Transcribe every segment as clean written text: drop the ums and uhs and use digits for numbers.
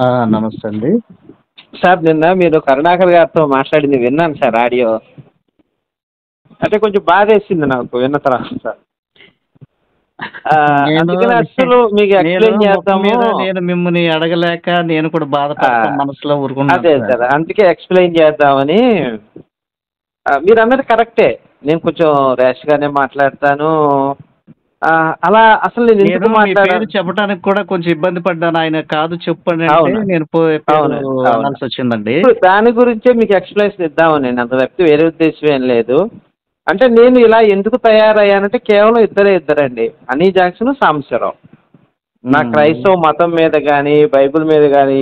ఆ! నమస్తే అండి. సార్ నిన్న మీరు కరుణాకర్ గారితో మాట్లాడింది విన్నాను సార్ ఆడియో. అంటే కొంచెం బాధేసింది నాకు విన్న తర్వాత సార్. నేను అందుకని అస్సలు మీకు నేను ఎక్స్‌ప్లెయిన్ ముఖం చేద్దాము. మీద నేను మిమ్మల్ని అడగలేక నేను కూడా ఆ! బాధపడతా మనసులో ఊరుకున్నాను అదే సార్. సార్. అందుకే ఎక్స్‌ప్లెయిన్ చేద్దామని. మీరన్నది కరెక్టే. నేను కొంచెం ర్యాష్‌గానే మాట్లాడతాను. అలా అసలు నేను నేను ఎందుకు మీ పేరు మాట్లాడాను. చెప్పడానికి కూడా కొంచెం ఇబ్బంది పడ్డాను. ఆయన కాదు చెప్పానంటే అవును. నేను పేరు అవునండి. అవును. అనాల్సొచ్చిందండి. ఇప్పుడు దాని గురించే మీకు ఎక్స్‌ప్లనేషన్ ఇద్దామని అంత తప్పితే వేరే ఉద్దేశ్యం ఏం లేదు. అంటే నేను ఇలా ఎందుకు తయారయ్యానంటే కేవలం ఇద్దరండి. Honey Jackson, Sambasivarao. నా హ్మ్. క్రైస్తవ మతం మీద గాని, బైబిల్ మీద గాని,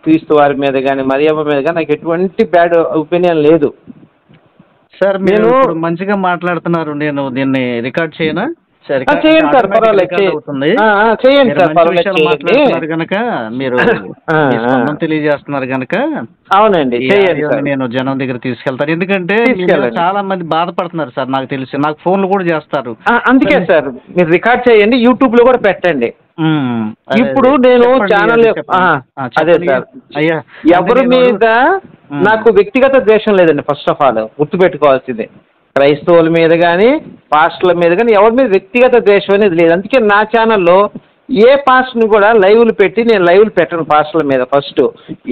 క్రీస్తు వారి మీద గాని, మరియమ్మ మీద గాని నాకు ఎటువంటి బ్యాడ్ ఒపీనియన్ లేదు. సార్ మీరు నేను ఇప్పుడు మంచిగా మాట్లాడుతున్నారు. నేను దీన్ని రికార్డ్ చేయనా? సరే రికార్డ్ అంటే చేయండి సార్ ఆటోమేటిక్‌గా పర్వాలేదు. రికార్డ్ అవుతుంది. చేయండి మీరు సార్ మంచి పర్వాలేదు విషయాలు చేయండి. మాట్లాడుతున్నారు గనక, మీరు ఆ! మీ ఆ! స్పందన తెలియజేస్తున్నారు గనక, అవునండి. ఈ చేయండి ఆడియోని సార్. నేను జనం దగ్గరికి తీసుకెళ్తాను. ఎందుకంటే మీ మీద తీసుకెళ్ళండి. చాలా మంది బాధపడుతున్నారు సార్ నాకు తెలిసి. నాకు ఫోన్‌లు కూడా చేస్తారు. అందుకే సరే సార్ మీరు రికార్డ్ చేయండి. యూట్యూబ్‌లో కూడా పెట్టండి. హ్మ్. అదే ఇప్పుడు అదే. నేను చెప్పండి. ఛానల్ అదే చెప్పండి. అదే చెప్పండి. సార్. అయ్యా అంటే ఎవరి నేను మీద హ్మ్. నాకు వ్యక్తిగత ద్వేషం లేదండి. ఫస్ట్ ఆఫ్ ఆల్ గుర్తుపెట్టుకోవాల్సింది. క్రైస్తవుల మీద గాని, పాస్టర్ల మీద గాని ఎవరి మీద వ్యక్తిగత ద్వేషం అనేది లేదు. అందుకే నా ఛానల్‌లో ఏ పాస్టర్‌ని కూడా లైవ్‌లు పెట్టి నేను లైవ్‌లు పెట్టను పాస్టర్ల మీద ఫస్ట్.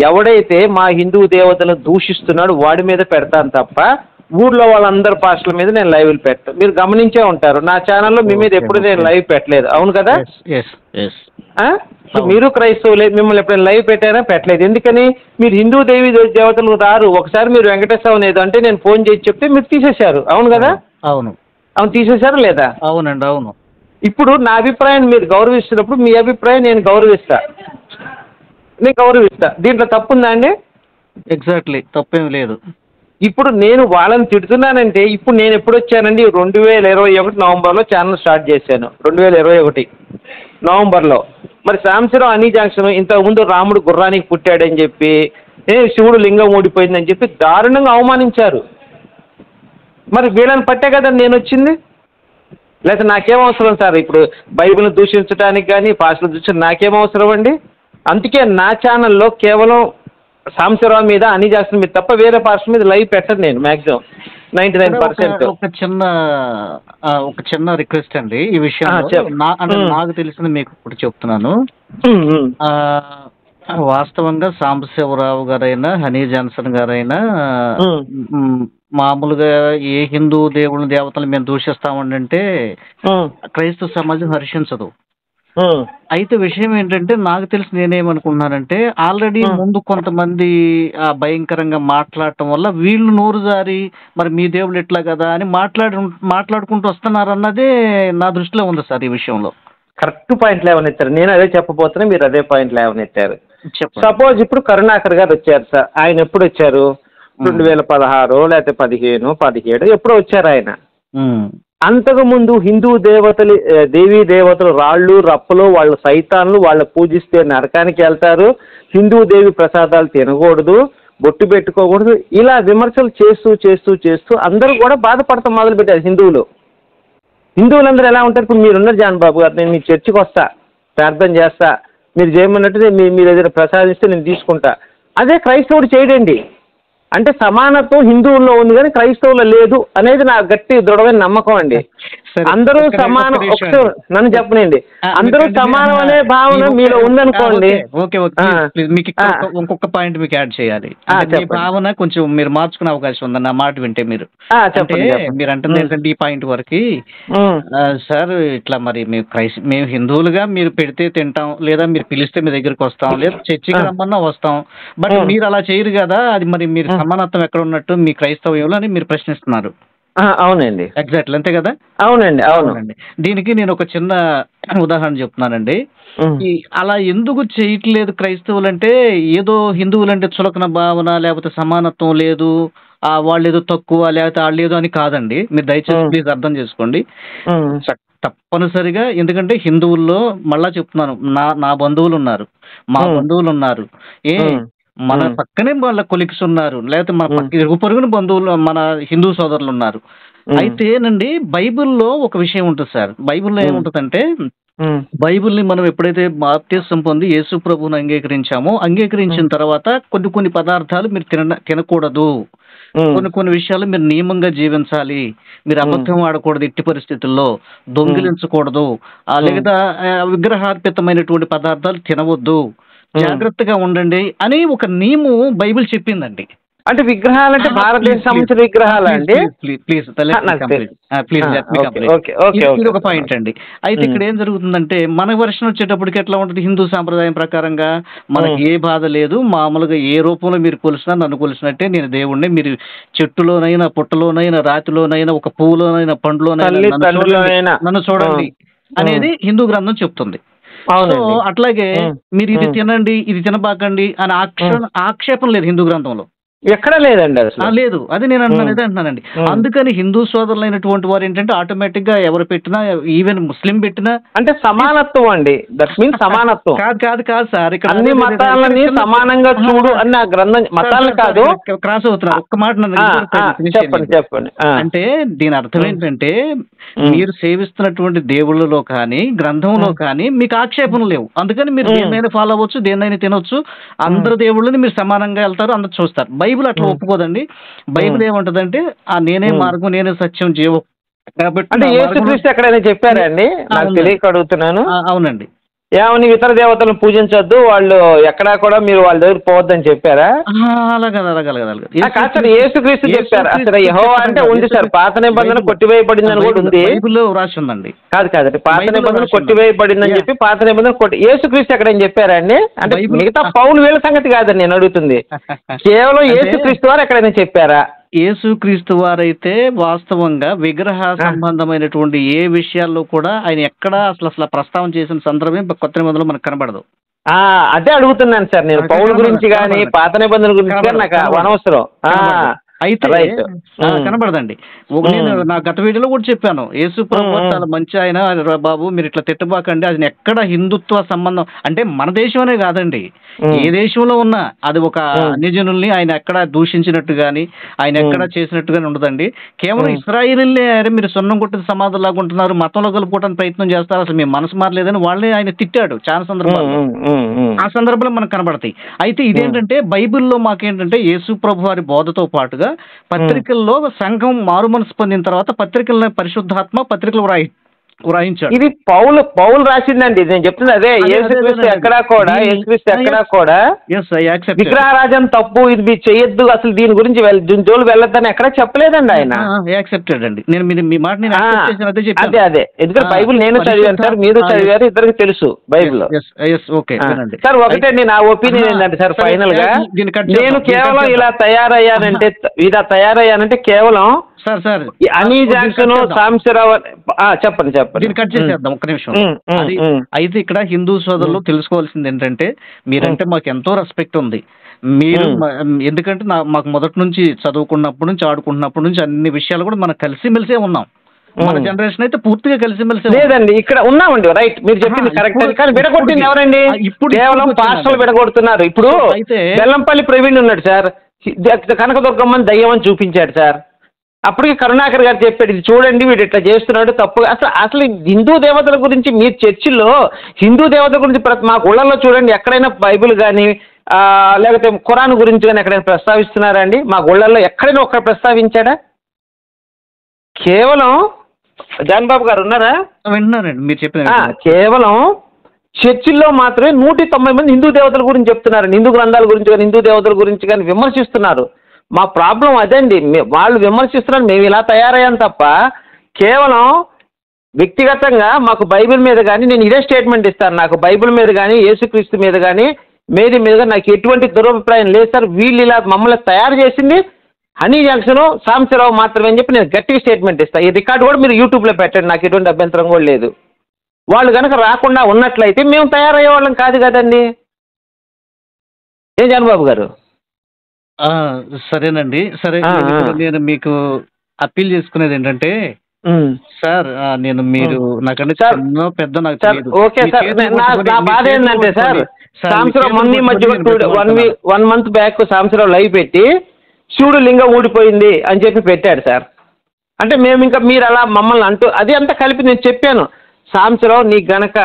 ఎవడైతే మా హిందూ దేవతలను దూషిస్తున్నాడో వాడి మీద పెడతాను తప్ప ఊర్లో వాళ్ళందరు పాస్టర్ల మీద నేను లైవ్‌లు పెట్టను. మీరు గమనించే ఉంటారు. నా ఛానల్‌లో మీ మీద ఓకే. ఎప్పుడు నేను ఓకే. లైవ్ పెట్టలేదు. అవును కదా? యెస్. యెస్. యెస్. ఆ? ఇప్పుడు అవును. మీరు క్రైస్తవులే మిమ్మల్ని ఎప్పుడైనా లైవ్ పెట్టారా? పెట్టలేదు. ఎందుకని? మీరు హిందూ దేవి దేవతలు రారు. ఒకసారి మీరు వెంకటేశ్వర ఏదో అంటే నేను ఫోన్ చేసి చెప్తే మీరు తీసేశారు. అవును కదా? అవును. అవును. అవును తీసేశారా లేదా? అవునండి. అవును. ఇప్పుడు నా అభిప్రాయాన్ని మీరు గౌరవిస్తున్నప్పుడు మీ అభిప్రాయం నేను గౌరవిస్తా. నేను గౌరవిస్తా. దీంట్లో తప్పుందా అండి? ఎగ్జాక్ట్‌లీ. తప్పేమి లేదు. ఇప్పుడు నేను వాళ్ళని తిడుతున్నానంటే ఇప్పుడు నేను ఎప్పుడొచ్చానండి 2021 నవంబర్‌లో ఛానల్ స్టార్ట్ చేశాను. 2021 నవంబర్‌లో. మరి సాంబశివరావు హనీ జంక్షన్ ఇంతకుముందు రాముడు గుర్రానికి పుట్టాడని చెప్పి, శివుడు లింగం ఊడిపోయిందని చెప్పి దారుణంగా అవమానించారు. మరి వీళ్ళని పట్టే కదా నేనొచ్చింది. లేకపోతే నాకేం అవసరం సార్ ఇప్పుడు బైబిల్‌ని దూషించడానికి గాని, పాస్టర్‌ని దూషించడానికి నాకేం అవసరం అండి? అందుకే నా ఛానల్‌లో కేవలం సాంబశివరావు మీద, హనీ జాక్సన్ మీద తప్ప వేరే పాస్టర్ మీద లైవ్ పెట్టను నేను మాక్సిమం ఇక్కడ ఒక 99%. ఒక చిన్న ఒక చిన్న రిక్వెస్ట్ అండి ఈ విషయంలో. చెప్ అంటే హ్మ్. నాకు తెలిసింది మీకు ఇప్పుడు చెప్తున్నాను. హ్మ్. హ్మ్. ఆహ్, వాస్తవంగా సాంబశివరావు గారైనా, హనీ జాన్సన్ గారైనా హ్మ్. హ్మ్, మామూలుగా ఏ హిందూ దేవుళ్ళని, దేవతలను మేము దూషిస్తామంటే హ్మ్. క్రైస్తవ సమాజం హర్షించదు. హ్మ్. అయితే విషయం ఏంటంటే నాకు తెలిసి నేనేమనుకుంటున్నానంటే ఆల్రెడీ హ్మ్. ముందు కొంతమంది భయంకరంగా మాట్లాడటం వల్ల వీళ్ళు నోరు జారి మరి మీ దేవుళ్ళు ఇట్లా కదా అని మాట్లాడుకుంటూ వస్తున్నారన్నదే నా దృష్టిలో ఉంది సార్ ఈ విషయంలో. కరెక్ట్ పాయింట్ లేవనెత్తారు. నేను అదే చెప్పబోతున్నా మీరు అదే పాయింట్ లేవనెత్తారు. చెప్పండి. సపోజ్ ఇప్పుడు కరుణాకర్ గారు వచ్చారు సార్. ఆయన ఎప్పుడొచ్చారు? హ్మ్. 2016 లేకపోతే 15, 17 ఎప్పుడో వచ్చారాయన. హ్మ్. అంతకుముందు హిందూ దేవీ దేవతలు రాళ్ళు, రప్పలు, వాళ్ళ సైతాన్లు వాళ్ళు పూజిస్తే నరకానికి వెళ్తారు. హిందూ దేవి ప్రసాదాలు తినకూడదు, బొట్టు పెట్టుకోకూడదు. ఇలా విమర్శలు చేస్తూ అందరూ కూడా బాధపడతాం మొదలుపెట్టారు హిందువులు. హిందువులందరూ ఎలా ఉంటారు? ఇప్పుడు మీరున్నారు జాన్ బాబు గారు. నేను మీ చర్చికి వస్తా, ప్రార్థన చేస్తా. మీరు చేయమన్నట్టు మీరు ఏదైనా ప్రసాదిస్తే నేను తీసుకుంటా. అదే క్రైస్తవుడు చేయడండి. అంటే సమానత్వం హిందువుల్లో ఉంది కానీ క్రైస్తవుల్లో లేదు అనేది నా గట్టి దృఢమైన నమ్మకం అండి. సరే. అందరూ ఒక్క సమానం. నిమిషం అండి. నన్ను చెప్పనండి. మీరు అందరూ కంటిన్యూ సమానం అనే ఈ భావన ఒక్క మీలో ఉందనుకోండి. ఓకే. ఓకే. ఓకే. ఆ, ప్లీజ్ మీకు ఆ, ఇక్కడ ఇంకొక పాయింట్ మీకు యాడ్ చేయాలి. అంటే మీ చెప్పండి. భావన కొంచెం మీరు మార్చుకునే అవకాశం ఉందండి నా మాట వింటే మీరు. అంటే చెప్పండి చెప్పండి. మీరంటుంది ఉమ్, ఏంటంటే ఈ పాయింట్ వరకి ఉమ్, సార్ ఇట్లా మరి మేము హిందువులుగా మీరు పెడితే తింటాం. లేదా మీరు పిలిస్తే మీ దగ్గరికొస్తాం. లేదా ఆ, చర్చికి రమ్మన్నా వస్తాం. బట్ ఉమ్, మీరు అలా చేయరు గదా! అది మరి మీరు ఉమ్, సమానత్వం ఎక్కడున్నట్టు మీ క్రైస్తవ్యంలో అని మీరు ప్రశ్నిస్తున్నారు. అవునండి. ఎగ్జాక్ట్‌లీ అంతే గదా! అవునండి. అవును. అవునండి. దీనికి నేను ఒక చిన్న ఉదాహరణ చెప్తున్నానండి. ఉమ్, అలా ఎందుకు చేయట్లేదు క్రైస్తవులంటే, ఏదో హిందువులంటే చులకన భావన, లేపోతే సమానత్వం లేదు, వాళ్ళేదో తక్కువ, లేపోతే ఆళ్ళేదో అని కాదండి. మీరు దయచేసి ఉమ్, ప్లీజ్ అర్థం చేసుకోండి. ఉమ్, తప్పనిసరిగా ఎందుకంటే హిందువుల్లో మళ్ళా చెప్తున్నాను. నా నా బంధువులున్నారు. మా ఉమ్, బంధువులున్నారు. ఏ ఉమ్, మన ఉమ్, పక్కనే వాళ్ళ కొలీగ్స్ ఉన్నారు. లేపోతే మన ఉమ్, ఇరుగు పొరుగున బంధువులు మన హిందూ సోదరులున్నారు. ఉమ్, అయితేనండి బైబిల్‌లో ఒక విషయం ఉంటది సార్. బైబిల్‌లో ఉమ్, ఏముంటదంటే బైబిల్‌ని మనం ఎప్పుడైతే బాప్తిసం పొంది యేసు ప్రభువుని అంగీకరించామో, అంగీకరించిన తర్వాత కొన్ని కొన్ని పదార్థాలు మీరు తినకూడదు. కొన్ని కొన్ని విషయాలు మీరు నియమంగా జీవించాలి. మీరు అబద్ధం ఆడకూడదు ఎట్టి పరిస్థితుల్లో. దొంగిలించకూడదు. లేదా విగ్రహార్పితమైనటువంటి పదార్థాలు తినవద్దు. జాగ్రత్తగా ఉండండి అని ఒక నియమం బైబిల్ చెప్పిందండి. అంటే విగ్రహాలంటే భారతదేశ సంబంధించిన విగ్రహాలా అండి? ప్లీజ్ ఇది ఒక పాయింట్ అండి. అయితే ఇక్కడ ఏం జరుగుతుందంటే మన వర్షన్ వచ్చేటప్పటికి ఎట్లా ఉంటుంది, హిందూ సాంప్రదాయం ప్రకారంగా మనకి ఏ బాధ లేదు, మామూలుగా ఏ రూపంలో మీరు కొలిసినా నన్ను కొలిసినట్టే నేను దేవుణ్ణి, మీరు చెట్టులోనైనా పుట్టలోనైనా రాతిలోనైనా ఒక పువ్వులోనైనా పండులోనైనా నన్ను చూడండి అనేది హిందూ గ్రంథం చెప్తుంది. సో అట్లాగే మీరు ఇది తినండి ఇది తినబాకండి అని ఆక్షేపం లేదు హిందూ గ్రంథంలో, ఎక్కడ లేదండి అసలు. లేదు, అది నేను అంటున్నానండి. అందుకని హిందూ సోదరులైనటువంటి వారు ఏంటంటే ఆటోమేటిక్ గా ఎవరు పెట్టినా, ఈవెన్ ముస్లిం పెట్టినా అంటే సమానత్వం అండి. దట్ మీన్స్ సమానత్వం. కాదు సార్, ఇక్కడ అన్ని మతాలని సమానంగా చూడు అన్న గ్రంథం, మతాలు కాదు. క్రాస్ అవుతున్నారు. ఒక్క మాట చెప్పండి. అంటే దీని అర్థం ఏంటంటే మీరు సేవిస్తున్నటువంటి దేవుళ్ళలో కానీ గ్రంథంలో కానీ మీకు ఆక్షేపణలు లేవు. అందుకని మీరు దేన్నైనా ఫాలో అవ్వచ్చు, దేన్నైనా తినొచ్చు. అందరు దేవుళ్ళని మీరు సమానంగా వెళ్తారు, అందరు చూస్తారు. బైబిల్ అట్లా ఒప్పుకోదండి. బైబిల్ ఏమంటదంటే నేనే మార్గం, నేనే సత్యం, జీవం. కాబట్టి యేసుక్రీస్తు ఎక్కడైనా చెప్పారా అండి? నాకు తెలియక అడుగుతున్నాను. అవునండి. ఏమని ఇతర దేవతలను పూజించొద్దు, వాళ్ళు ఎక్కడా కూడా మీరు వాళ్ళ దగ్గర పోవద్దని చెప్పారా? కాదు, యేసుక్రీస్తు చెప్పారు. అసలు యెహోవా అంటే ఉంది సార్, పాత నిబంధన కొట్టివేయబడిందని కూడా ఉంది. రాసి ఉందండి. కాదండి, పాత నిబంధన కొట్టివేయబడిందని చెప్పి పాత నిబంధన యేసుక్రీస్తు ఎక్కడైనా చెప్పారా అండి? అంటే మిగతా పౌలు వీళ్ళ సంగతి కాదండి నేను అడుగుతుంది. కేవలం యేసుక్రీస్తు వారు ఎక్కడైనా చెప్పారా? యేసుక్రీస్తు వారైతే వాస్తవంగా విగ్రహ సంబంధమైనటువంటి ఏ విషయాల్లో కూడా ఆయన ఎక్కడా అసలు ప్రస్తావన చేసిన సందర్భం కొత్త నిబంధనలో మనకు కనబడదు. అదే అడుగుతున్నాను సార్ నేను. పౌలు గురించి కానీ పాత నిబంధనల గురించి కానీ నాకు అనవసరం. అయితే కనబడదండి. నేను నా గత వీడియోలో కూడా చెప్పాను, యేసు ప్రభు చాలా మంచి ఆయన, బాబు మీరు ఇట్లా తిట్టబాకండి, అది ఎక్కడ హిందుత్వ సంబంధం అంటే మన దేశంలోనే కాదండి, ఏ దేశంలో ఉన్నా అది ఒక అన్యజనుల్ని ఆయన ఎక్కడ దూషించినట్టు గాని ఆయన ఎక్కడ చేసినట్టుగానే ఉండదండి. కేవలం ఇశ్రాయేలీలే మీరు సొన్నం కొట్టిన సమాధులు లాగా ఉంటున్నారు, మతంలో కలుపుకోవడానికి ప్రయత్నం చేస్తారు, అసలు మీ మనసు మారలేదని వాళ్ళే ఆయన తిట్టాడు చాలా సందర్భాలు. ఆ సందర్భంలో మనకు కనబడతాయి. అయితే ఇదేంటంటే బైబిల్లో మాకేంటంటే యేసు ప్రభు వారి బోధతో పాటుగా పత్రికల్లో సంఘం మారు మనసు పొందిన తర్వాత పత్రికల్లో పరిశుద్ధాత్మ పత్రికలు వ్రాయించాడు. ఇది పౌలు రాసిందండి, నేను చెప్తుంది అదే. యేసుక్రీస్తు ఎక్కడా కూడా విగ్రహారాజం తప్పు, ఇది మీరు చేయొద్దు, అసలు దీని గురించి జోలు వెళ్ళొద్దని ఎక్కడ చెప్పలేదండి ఆయన. యాక్సెప్టెడ్ అండి. నేను మీ మాట అదే ఎందుకంటే బైబిల్ నేను చదివాను సార్, మీరు చదివారు, ఇద్దరికి తెలుసు బైబిల్. సార్ ఒకటే నా ఒపీనియన్ ఏంటంటే సార్, ఫైనల్ గా నేను కేవలం ఇలా తయారయ్యానంటే కేవలం అనీ జాక్సన్, సాంబశివరావు. చెప్పండి. దీన్ని కట్ చేసేద్దాం ఒక్క నిమిషం. అయితే ఇక్కడ హిందూ సోదరులు తెలుసుకోవాల్సింది ఏంటంటే, మీరంటే మాకు ఎంతో రెస్పెక్ట్ ఉంది. మీరు ఎందుకంటే మాకు మొదటి నుంచి చదువుకున్నప్పటి నుంచి ఆడుకున్నప్పటి నుంచి అన్ని విషయాలు కూడా మనం కలిసిమెలిసే ఉన్నాం. మన జనరేషన్ అయితే పూర్తిగా కలిసిమెలిసే లేదండి. ఇక్కడ ఉన్నామండి, రైట్, మీరు చెప్పింది కరెక్ట్. కానీ విడగొట్టింది ఎవరండి? ఇప్పుడు కేవలం పాస్టర్లు విడగొడుతున్నారు. ఇప్పుడు బెల్లంపల్లి ప్రవీణ్ ఉన్నాడు సార్, కనకదుర్గమ్మని దయ్యం అని చూపించాడు సార్. అప్పటికి కరుణాకర్ గారు చెప్పాడు, ఇది చూడండి వీడు ఇట్లా చేస్తున్నాడు తప్పు. అసలు హిందూ దేవతల గురించి మీరు చర్చిల్లో హిందూ దేవతల గురించి మా ఊళ్ళల్లో చూడండి, ఎక్కడైనా బైబిల్ కానీ లేకపోతే ఖురాన్ గురించి కానీ ఎక్కడైనా ప్రస్తావిస్తున్నారా అండి? మా ఊళ్ళల్లో ఎక్కడైనా ఒక్కడ ప్రస్తావించాడా? కేవలం జాన్ బాబు గారు ఉన్నారా? విన్నారండి మీరు చెప్పిన. కేవలం చర్చిల్లో మాత్రమే 190 మంది హిందూ దేవతల గురించి చెప్తున్నారండి, హిందూ గ్రంథాల గురించి కానీ హిందూ దేవతల గురించి కానీ విమర్శిస్తున్నారు. మా ప్రాబ్లం అదండి, వాళ్ళు విమర్శిస్తున్నారు, మేము ఇలా తయారయ్యాం తప్ప కేవలం వ్యక్తిగతంగా మాకు బైబిల్ మీద కానీ, నేను ఇదే స్టేట్మెంట్ ఇస్తాను, నాకు బైబిల్ మీద కానీ యేసుక్రీస్తు మీద కానీ మీద నాకు ఎటువంటి దురభిప్రాయం లేదు సార్. వీళ్ళు ఇలా మమ్మల్ని తయారు చేసింది హనీ జంక్షన్, సాంబశివరావు మాత్రమే అని చెప్పి నేను గట్టిగా స్టేట్మెంట్ ఇస్తాను. ఈ రికార్డు కూడా మీరు యూట్యూబ్లో పెట్టండి, నాకు ఎటువంటి అభ్యంతరం కూడా లేదు. వాళ్ళు కనుక రాకుండా ఉన్నట్లయితే మేము తయారయ్యేవాళ్ళం కాదు కదండి. ఏం జానబాబు గారు? సరేనండి. సరే, నేను మీకు అప్పీల్ చేసుకునేది ఏంటంటే సార్, నేను మీరు నాకంటే చిన్న పెద్ద నాకు తెలియదు. ఓకే సార్, నా బాధ ఏంటంటే సార్, సాంబశివరావు మొన్న మధ్య 1 month బ్యాక్ సాంబశివరావు లైవ్ పెట్టి శివుడు లింగం ఊడిపోయింది అని చెప్పి పెట్టాడు సార్. అంటే మేము ఇంకా మీరు అలా మమ్మల్ని అంటూ అది అంతా కలిపి నేను చెప్పాను, సాంబశివరావు నీకు గనక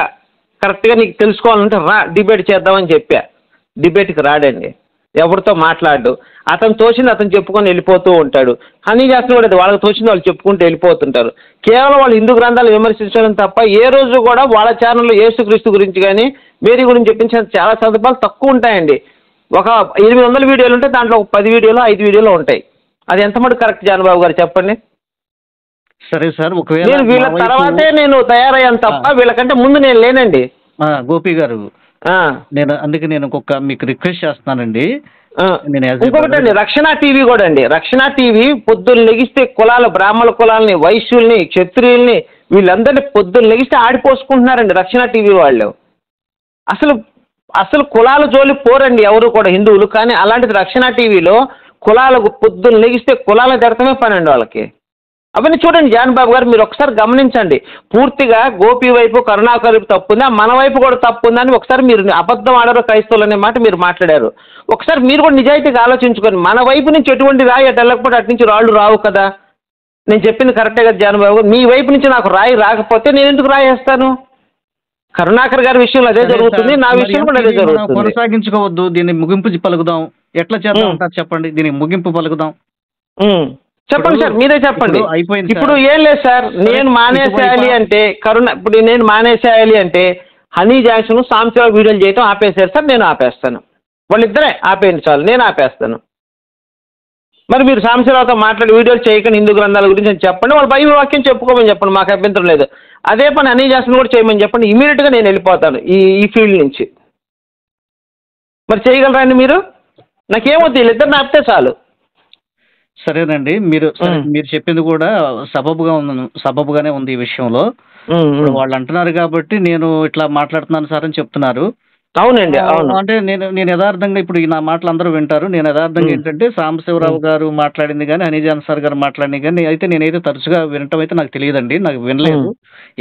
కరెక్ట్గా నీకు తెలుసుకోవాలంటే రా డిబేట్ చేద్దామని చెప్పా. డిబేట్కి రాడండి, ఎవరితో మాట్లాడు. అతను తోచింది అతను చెప్పుకొని వెళ్ళిపోతూ ఉంటాడు. హనీ జాక్సన్ కూడా వాళ్ళకి తోచింది వాళ్ళు చెప్పుకుంటూ వెళ్ళిపోతుంటారు. కేవలం వాళ్ళు హిందూ గ్రంథాలు విమర్శించడం తప్ప ఏ రోజు కూడా వాళ్ళ ఛానల్లో యేసుక్రీస్తు గురించి కానీ మేరీ గురించి చెప్పించిన చాలా సందర్భాలు తక్కువ ఉంటాయండి. ఒక 800 వీడియోలు ఉంటే దాంట్లో ఒక 10 వీడియోలు 5 వీడియోలు ఉంటాయి. అది ఎంత మటుకు కరెక్ట్ జానబాబు గారు చెప్పండి. సరే సార్, ఒకవేళ నేను వీళ్ళ తర్వాతే నేను తయారయ్యాను తప్ప వీళ్ళకంటే ముందు నేను లేనండి. గోపి గారు, అందుకే నేను మీకు రిక్వెస్ట్ చేస్తున్నానండి. ఇంకొకటండి, రక్షణ టీవీ కూడా అండి. రక్షణ టీవీ పొద్దున్న లెగిస్తే బ్రాహ్మణ కులాలని, వైశ్యుల్ని, క్షత్రియుల్ని వీళ్ళందరినీ పొద్దున్న లెగిస్తే ఆడిపోసుకుంటున్నారండి రక్షణ టీవీ వాళ్ళు. అసలు కులాల జోలి పోరండి ఎవరు కూడా హిందువులు. కానీ అలాంటిది రక్షణ టీవీలో కులాలకు పొద్దున్న లెగిస్తే కులాలను తిడతమే పని అండి వాళ్ళకి. అవన్నీ చూడండి జానబాబు గారు, మీరు ఒకసారి గమనించండి. పూర్తిగా గోపి వైపు కరుణాకర్ వైపు తప్పు ఉందా, మన వైపు కూడా తప్పు ఉందా అని ఒకసారి మీరు అబద్ధం ఆడారు క్రైస్తవులు అనే మాట మీరు మాట్లాడారు. ఒకసారి మీరు కూడా నిజాయితీగా ఆలోచించుకొని మన వైపు నుంచి ఎటువంటి రాయి అటు వెళ్ళకపోతే అటు నుంచి రాళ్ళు రావు కదా. నేను చెప్పింది కరెక్టే కదా జానబాబు. మీ వైపు నుంచి నాకు రాయి రాకపోతే నేను ఎందుకు రాయి వేస్తాను? కరుణాకర్ గారి విషయంలో అదే జరుగుతుంది, నా విషయంలో కూడా అదే జరుగుతుంది. కొనసాగించుకోవద్దు, దీన్ని ముగింపు పలుకుదాం. ఎట్లా చేద్దాం అంటారు చెప్పండి, దీనికి ముగింపు పలుకుదాం. చెప్పండి సార్, మీరే చెప్పండి. ఇప్పుడు ఏం లేదు సార్, నేను మానేసేయాలి అంటే ఇప్పుడు నేను మానేసేయాలి అంటే హనీ జాక్సన్ సాంబశివరావు వీడియోలు చేయటం ఆపేసారు సార్, నేను ఆపేస్తాను. వాళ్ళిద్దరే ఆపేయండి చాలు, నేను ఆపేస్తాను. మరి మీరు సాంబశివరావుతో మాట్లాడి వీడియోలు చేయకండి హిందూ గ్రంథాల గురించి అని చెప్పండి. వాళ్ళు బైబిల్ వాక్యం చెప్పుకోమని చెప్పండి, మాకు అభ్యంతరం లేదు. అదే పని హనీ జాక్సన్ కూడా చేయమని చెప్పండి. ఇమీడియట్గా నేను వెళ్ళిపోతాను ఈ ఫీల్డ్ నుంచి. మరి చేయగలరా అండి మీరు? నాకేమవుతుంది, వీళ్ళిద్దరిని ఆపితే చాలు. సరేనండి, మీరు చెప్పింది కూడా సబబుగానే ఉంది ఈ విషయంలో. ఇప్పుడు వాళ్ళు అంటున్నారు కాబట్టి నేను ఇట్లా మాట్లాడుతున్నాను సార్ అని చెప్తున్నారు. అవునండి, అవును. అంటే నేను యథార్థంగా ఇప్పుడు నా మాటలు అందరూ వింటారు. నేను యథార్థంగా ఏంటంటే సాంబశివరావు గారు మాట్లాడింది కానీ హనీజాన్ సార్ గారు మాట్లాడింది కానీ నేనైతే తరచుగా వినటం అయితే నాకు తెలియదండి, నాకు వినలేదు.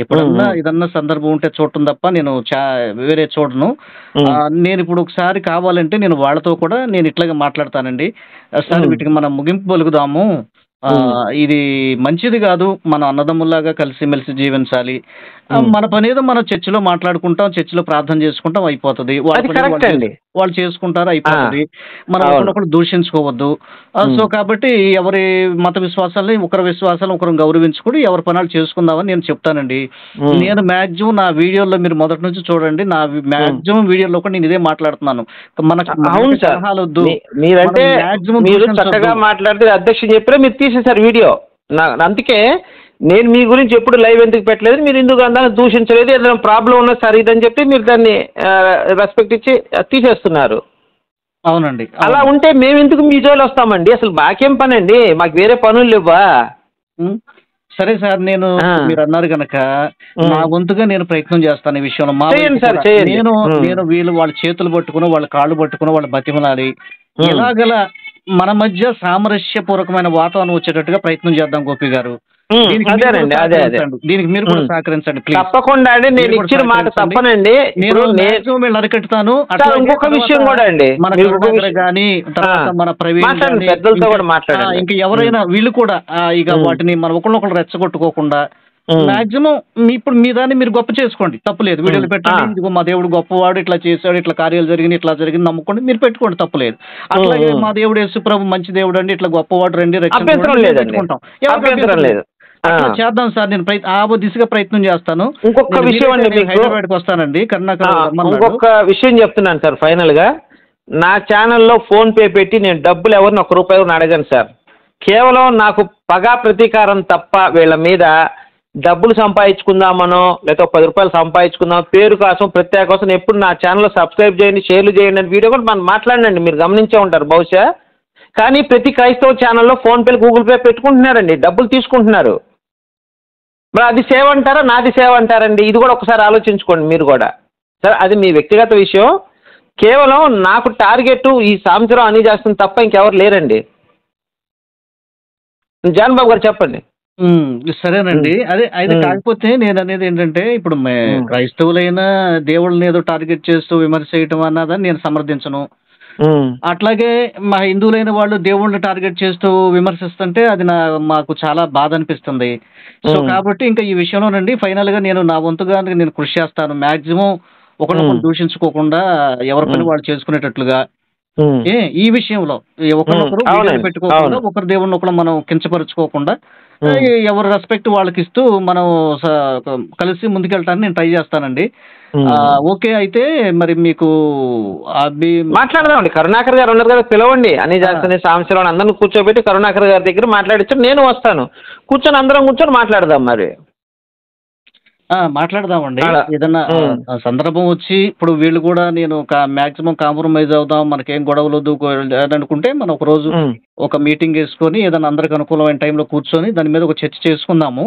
ఎప్పుడన్నా ఏదన్నా సందర్భం ఉంటే చూడటం తప్ప నేను వేరే చూడను. నేను ఇప్పుడు ఒకసారి కావాలంటే నేను వాళ్ళతో కూడా నేను ఇట్లాగే మాట్లాడతానండి. సార్ వీటికి మనం ముగింపు పలుకుదాము, ఇది మంచిది కాదు, మన అన్నదమ్ముల్లాగా కలిసిమెలిసి జీవించాలి. మన పనేదో మనం చర్చిలో మాట్లాడుకుంటాం, చర్చిలో ప్రార్థన చేసుకుంటాం, అయిపోతుంది. వాళ్ళు చేసుకుంటారు, అయిపోతుంది. మనం ఒకరినొకరు దూషించుకోవద్దు. సో కాబట్టి ఎవరి మత విశ్వాసాలని ఒకరి విశ్వాసాలను ఒకరు గౌరవించుకుని ఎవరి పనాలు చేసుకుందామని నేను చెప్తానండి. నేను మాక్సిమం నా వీడియోలో మీరు మొదటి నుంచి చూడండి, నా మాక్సిమం వీడియోలో కూడా నేను ఇదే మాట్లాడుతున్నాను. మనకు సలహాలు వద్దు, చక్కగా మాట్లాడితే అధ్యక్షుడు చెప్పారు, మీరు తీసేశారు వీడియో. అందుకే నేను మీ గురించి ఎప్పుడు లైవ్ ఎందుకు పెట్టలేదు, మీరు హిందూ గ్రంథాన్ని దూషించలేదు, ఏదైనా ప్రాబ్లం ఉన్నా సరే ఇదని చెప్పి మీరు దాన్ని రెస్పెక్ట్ ఇచ్చి తీసేస్తున్నారు. అవునండి, అలా ఉంటే మేము ఎందుకు మీ జోలు వస్తామండి? అసలు మాకేం పని అండి, మాకు వేరే పనులు లేవా? సరే సార్, మీరు అన్నారు కనుక నా వంతుగా నేను ప్రయత్నం చేస్తాను ఈ విషయంలో. నేను వీళ్ళు వాళ్ళ చేతులు పట్టుకుని వాళ్ళ కాళ్ళు పట్టుకుని వాళ్ళ బతిమలాడి ఎలాగల మన మధ్య సామరస్యపూర్వకమైన వాతావరణం వచ్చేటట్టుగా ప్రయత్నం చేద్దాం గోపి గారు. దీనికి మీరు కూడా సహకరించండి ప్లీజ్. తప్పకుండా అండి, నేను ఇచ్చిన మాట తప్పనండి. నేను అరికట్టుతాను. ఇంకొక విషయం కూడా అండి, మన ప్రవీణ్ ఇంకా ఎవరైనా వీళ్ళు కూడా ఇక వాటిని మన ఒకళ్ళొకళ్ళు రెచ్చగొట్టుకోకుండా మాక్సిమం ఇప్పుడు మీ దాన్ని మీరు గొప్ప చేసుకోండి, తప్పులేదు. వీడియోలు పెట్టండి, ఇదిగో మా దేవుడు గొప్పవాడు, ఇట్లా చేశాడు, ఇట్లా కార్యాలు జరిగింది, ఇట్లా జరిగింది నమ్ముకోండి, మీరు పెట్టుకోండి, తప్పులేదు. అట్లాగే మా దేవుడు యేసుప్రభు మంచి దేవుడు అండి, ఇట్లా గొప్పవాడు రండి పెట్టుకుంటాం, చేద్దాం సార్. నేను ఆ దిశగా ప్రయత్నం చేస్తాను. ఇంకొక విషయం అండి, హైదరాబాద్కి వస్తానండి, ఇంకొక విషయం చెప్తున్నాను సార్. ఫైనల్ గా నా ఛానల్లో ఫోన్ పే పెట్టి నేను డబ్బులు ఎవరిని ₹1 అడగను సార్. కేవలం నాకు పగా ప్రతీకారం తప్ప వీళ్ళ మీద డబ్బులు సంపాదించుకుందామనో లేదా ₹10 సంపాదించుకుందాం పేరు కోసం ప్రత్యేక కోసం ఎప్పుడు నా ఛానల్లో సబ్స్క్రైబ్ చేయండి, షేర్లు చేయండి అని వీడియో కూడా మనం మాట్లాడండి, మీరు గమనించే ఉంటారు బహుశా. కానీ ప్రతి క్రైస్తవ ఛానల్లో ఫోన్పే గూగుల్ పే పెట్టుకుంటున్నారండి, డబ్బులు తీసుకుంటున్నారు. మరి అది సేవ అంటారా, నాది సేవ అంటారండి? ఇది కూడా ఒకసారి ఆలోచించుకోండి మీరు కూడా. సరే, అది మీ వ్యక్తిగత విషయం. కేవలం నాకు టార్గెట్ ఈ సాంబశివరావు హనీ జాక్సన్ తప్ప ఇంకెవరు లేరండి. జానబాబు గారు చెప్పండి. సరేనండి, అయితే కాకపోతే నేను అనేది ఏంటంటే ఇప్పుడు క్రైస్తవులైనా దేవుళ్ళని ఏదో టార్గెట్ చేస్తూ విమర్శ చేయటం అన్నదని నేను సమర్థించను. అట్లాగే మా హిందువులైన వాళ్ళు దేవుళ్ళని టార్గెట్ చేస్తూ విమర్శిస్తుంటే అది మాకు చాలా బాధ అనిపిస్తుంది. సో కాబట్టి ఇంకా ఈ విషయంలోనండి ఫైనల్ గా నేను నా వంతుగా నేను కృషి చేస్తాను. మాక్సిమం ఒకరినొకరు దూషించుకోకుండా ఎవరి పని వాళ్ళు చేసుకునేటట్లుగా ఈ విషయంలో ఒకరినొకరు వీడియోలు పెట్టుకోకుండా ఒకరి దేవుడిని ఒకరు మనం కించపరుచుకోకుండా ఎవరు రెస్పెక్ట్ వాళ్ళకి ఇస్తూ మనం కలిసి ముందుకెళ్ళటానికి నేను ట్రై చేస్తానండి. ఓకే, అయితే మరి మీకు మాట్లాడదామండి. కరుణాకర్ గారు ఉన్నారు కదా, పిలవండి. అని జాగ్రత్త సాంశరావు అందరిని కూర్చోబెట్టి కరుణాకర్ గారి దగ్గర మాట్లాడించు, నేను వస్తాను. కూర్చొని అందరం కూర్చొని మాట్లాడదాం. మరి మాట్లాడదామండి. ఏదన్నా సందర్భం వచ్చి ఇప్పుడు వీళ్ళు కూడా నేను మాక్సిమం కాంప్రమైజ్ అవుదాం, మనకేం గొడవలు అని అనుకుంటే మనం ఒక రోజు ఒక మీటింగ్ వేసుకొని ఏదైనా అందరికి అనుకూలమైన టైంలో కూర్చొని దాని మీద ఒక చర్చ చేసుకుందాము.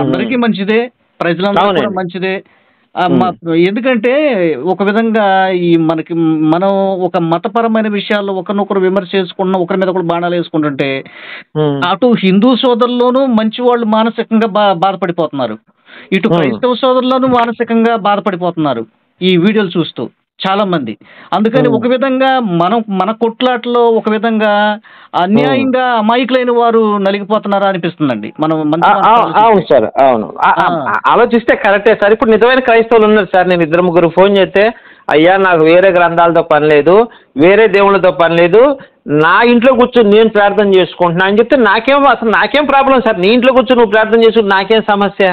అందరికీ మంచిదే, ప్రజలందరూ కూడా మంచిదే. ఎందుకంటే ఒక విధంగా మనం ఒక మతపరమైన విషయాల్లో ఒకరినొకరు విమర్శ చేసుకుంటున్నా, ఒకరి మీద కూడా బాణాలు వేసుకుంటుంటే అటు హిందూ సోదరుల్లోనూ మంచి వాళ్ళు మానసికంగా బాధపడిపోతున్నారు, ఇటు క్రైస్తవ సోదరులను మానసికంగా బాధపడిపోతున్నారు ఈ వీడియోలు చూస్తూ చాలా మంది. అందుకని ఒక విధంగా మన కొట్లాటలో ఒక విధంగా అన్యాయంగా అమాయకులైన వారు నలిగిపోతున్నారా అనిపిస్తుందండి. అవును సార్, అవును, ఆలోచిస్తే కరెక్టే సార్. ఇప్పుడు నిజమైన క్రైస్తవులు ఉన్నారు సార్. నేను 2-3 ఫోన్ చేస్తే, అయ్యా నాకు వేరే గ్రంథాలతో పని లేదు, వేరే దేవుళ్ళతో పని లేదు, నా ఇంట్లో కూర్చొని నేను ప్రార్థన చేసుకుంటున్నా అని చెప్తే నాకేం ప్రాబ్లం సార్? నీ ఇంట్లో కూర్చొని నువ్వు ప్రార్థన చేసుకుంటే నాకేం సమస్య?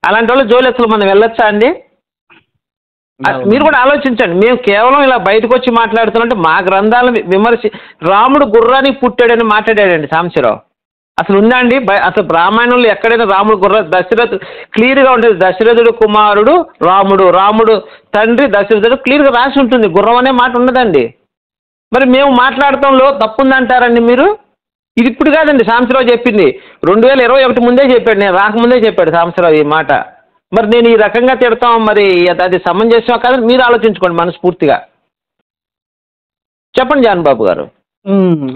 అలాంటి వాళ్ళు జోలెత్తులు మనం వెళ్ళొచ్చా అండి? మీరు కూడా ఆలోచించండి. మేము కేవలం ఇలా బయటకు వచ్చి మాట్లాడుతున్నాంటే మా గ్రంథాలను రాముడు గుర్రానికి పుట్టాడని మాట్లాడాడండి సాంబశివరావు. అసలు ఉందా అండి? అసలు రామాయణంలో ఎక్కడైనా రాముడు దశరథుడు క్లియర్గా ఉంటుంది. దశరథుడు కుమారుడు రాముడు, రాముడు తండ్రి దశరథుడు క్లియర్గా రాసి ఉంటుంది. గుర్రం అనే మాట ఉండదండి. మరి మేము మాట్లాడటంలో తప్పుందంటారండి మీరు? ఇది ఇప్పుడు కాదండి సాంబశివరావు చెప్పింది, 2021 ముందే చెప్పాడు, నేను రాకముందే చెప్పాడు సాంబశివరావు ఈ మాట. మరి నేను ఈ రకంగా తిడతాం, మరి అది సమంజసం కాదని మీరు ఆలోచించుకోండి మనస్ఫూర్తిగా. చెప్పండి జాన్ బాబు గారు.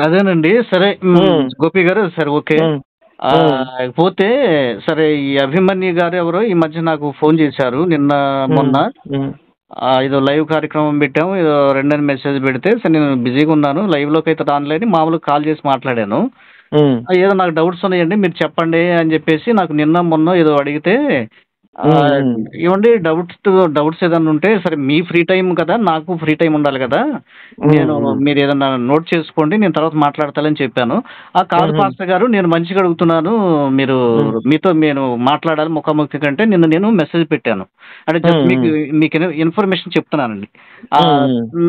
అదేనండి, సరే గోపి గారు, సరే ఓకే. పోతే సరే, ఈ అభిమన్యు గారు ఎవరో ఈ మధ్య నాకు ఫోన్ చేశారు నిన్న మొన్న. ఏదో లైవ్ కార్యక్రమం పెట్టాము, ఏదో 2 మెసేజ్ పెడితే సరే నేను బిజీగా ఉన్నాను, లైవ్లోకి అయితే రానులేని మామూలుగా కాల్ చేసి మాట్లాడాను. ఏదో నాకు డౌట్స్ ఉన్నాయండి మీరు చెప్పండి అని చెప్పేసి నాకు నిన్న మొన్న ఏదో అడిగితే, ఏమండి డౌట్స్ ఏదన్నా ఉంటే సరే మీ ఫ్రీ టైం కదా, నాకు ఫ్రీ టైం ఉండాలి కదా, మీరు ఏదన్నా నోట్ చేసుకోండి, నేను తర్వాత మాట్లాడతానని చెప్పాను. కాదు పాస్టర్ గారు, నేను మంచిగా అడుగుతున్నాను, మీతో నేను మాట్లాడాలి ముఖాముఖి కంటే నేను మెసేజ్ పెట్టాను అంటే జస్ట్ మీకు ఇన్ఫర్మేషన్ చెప్తున్నానండి.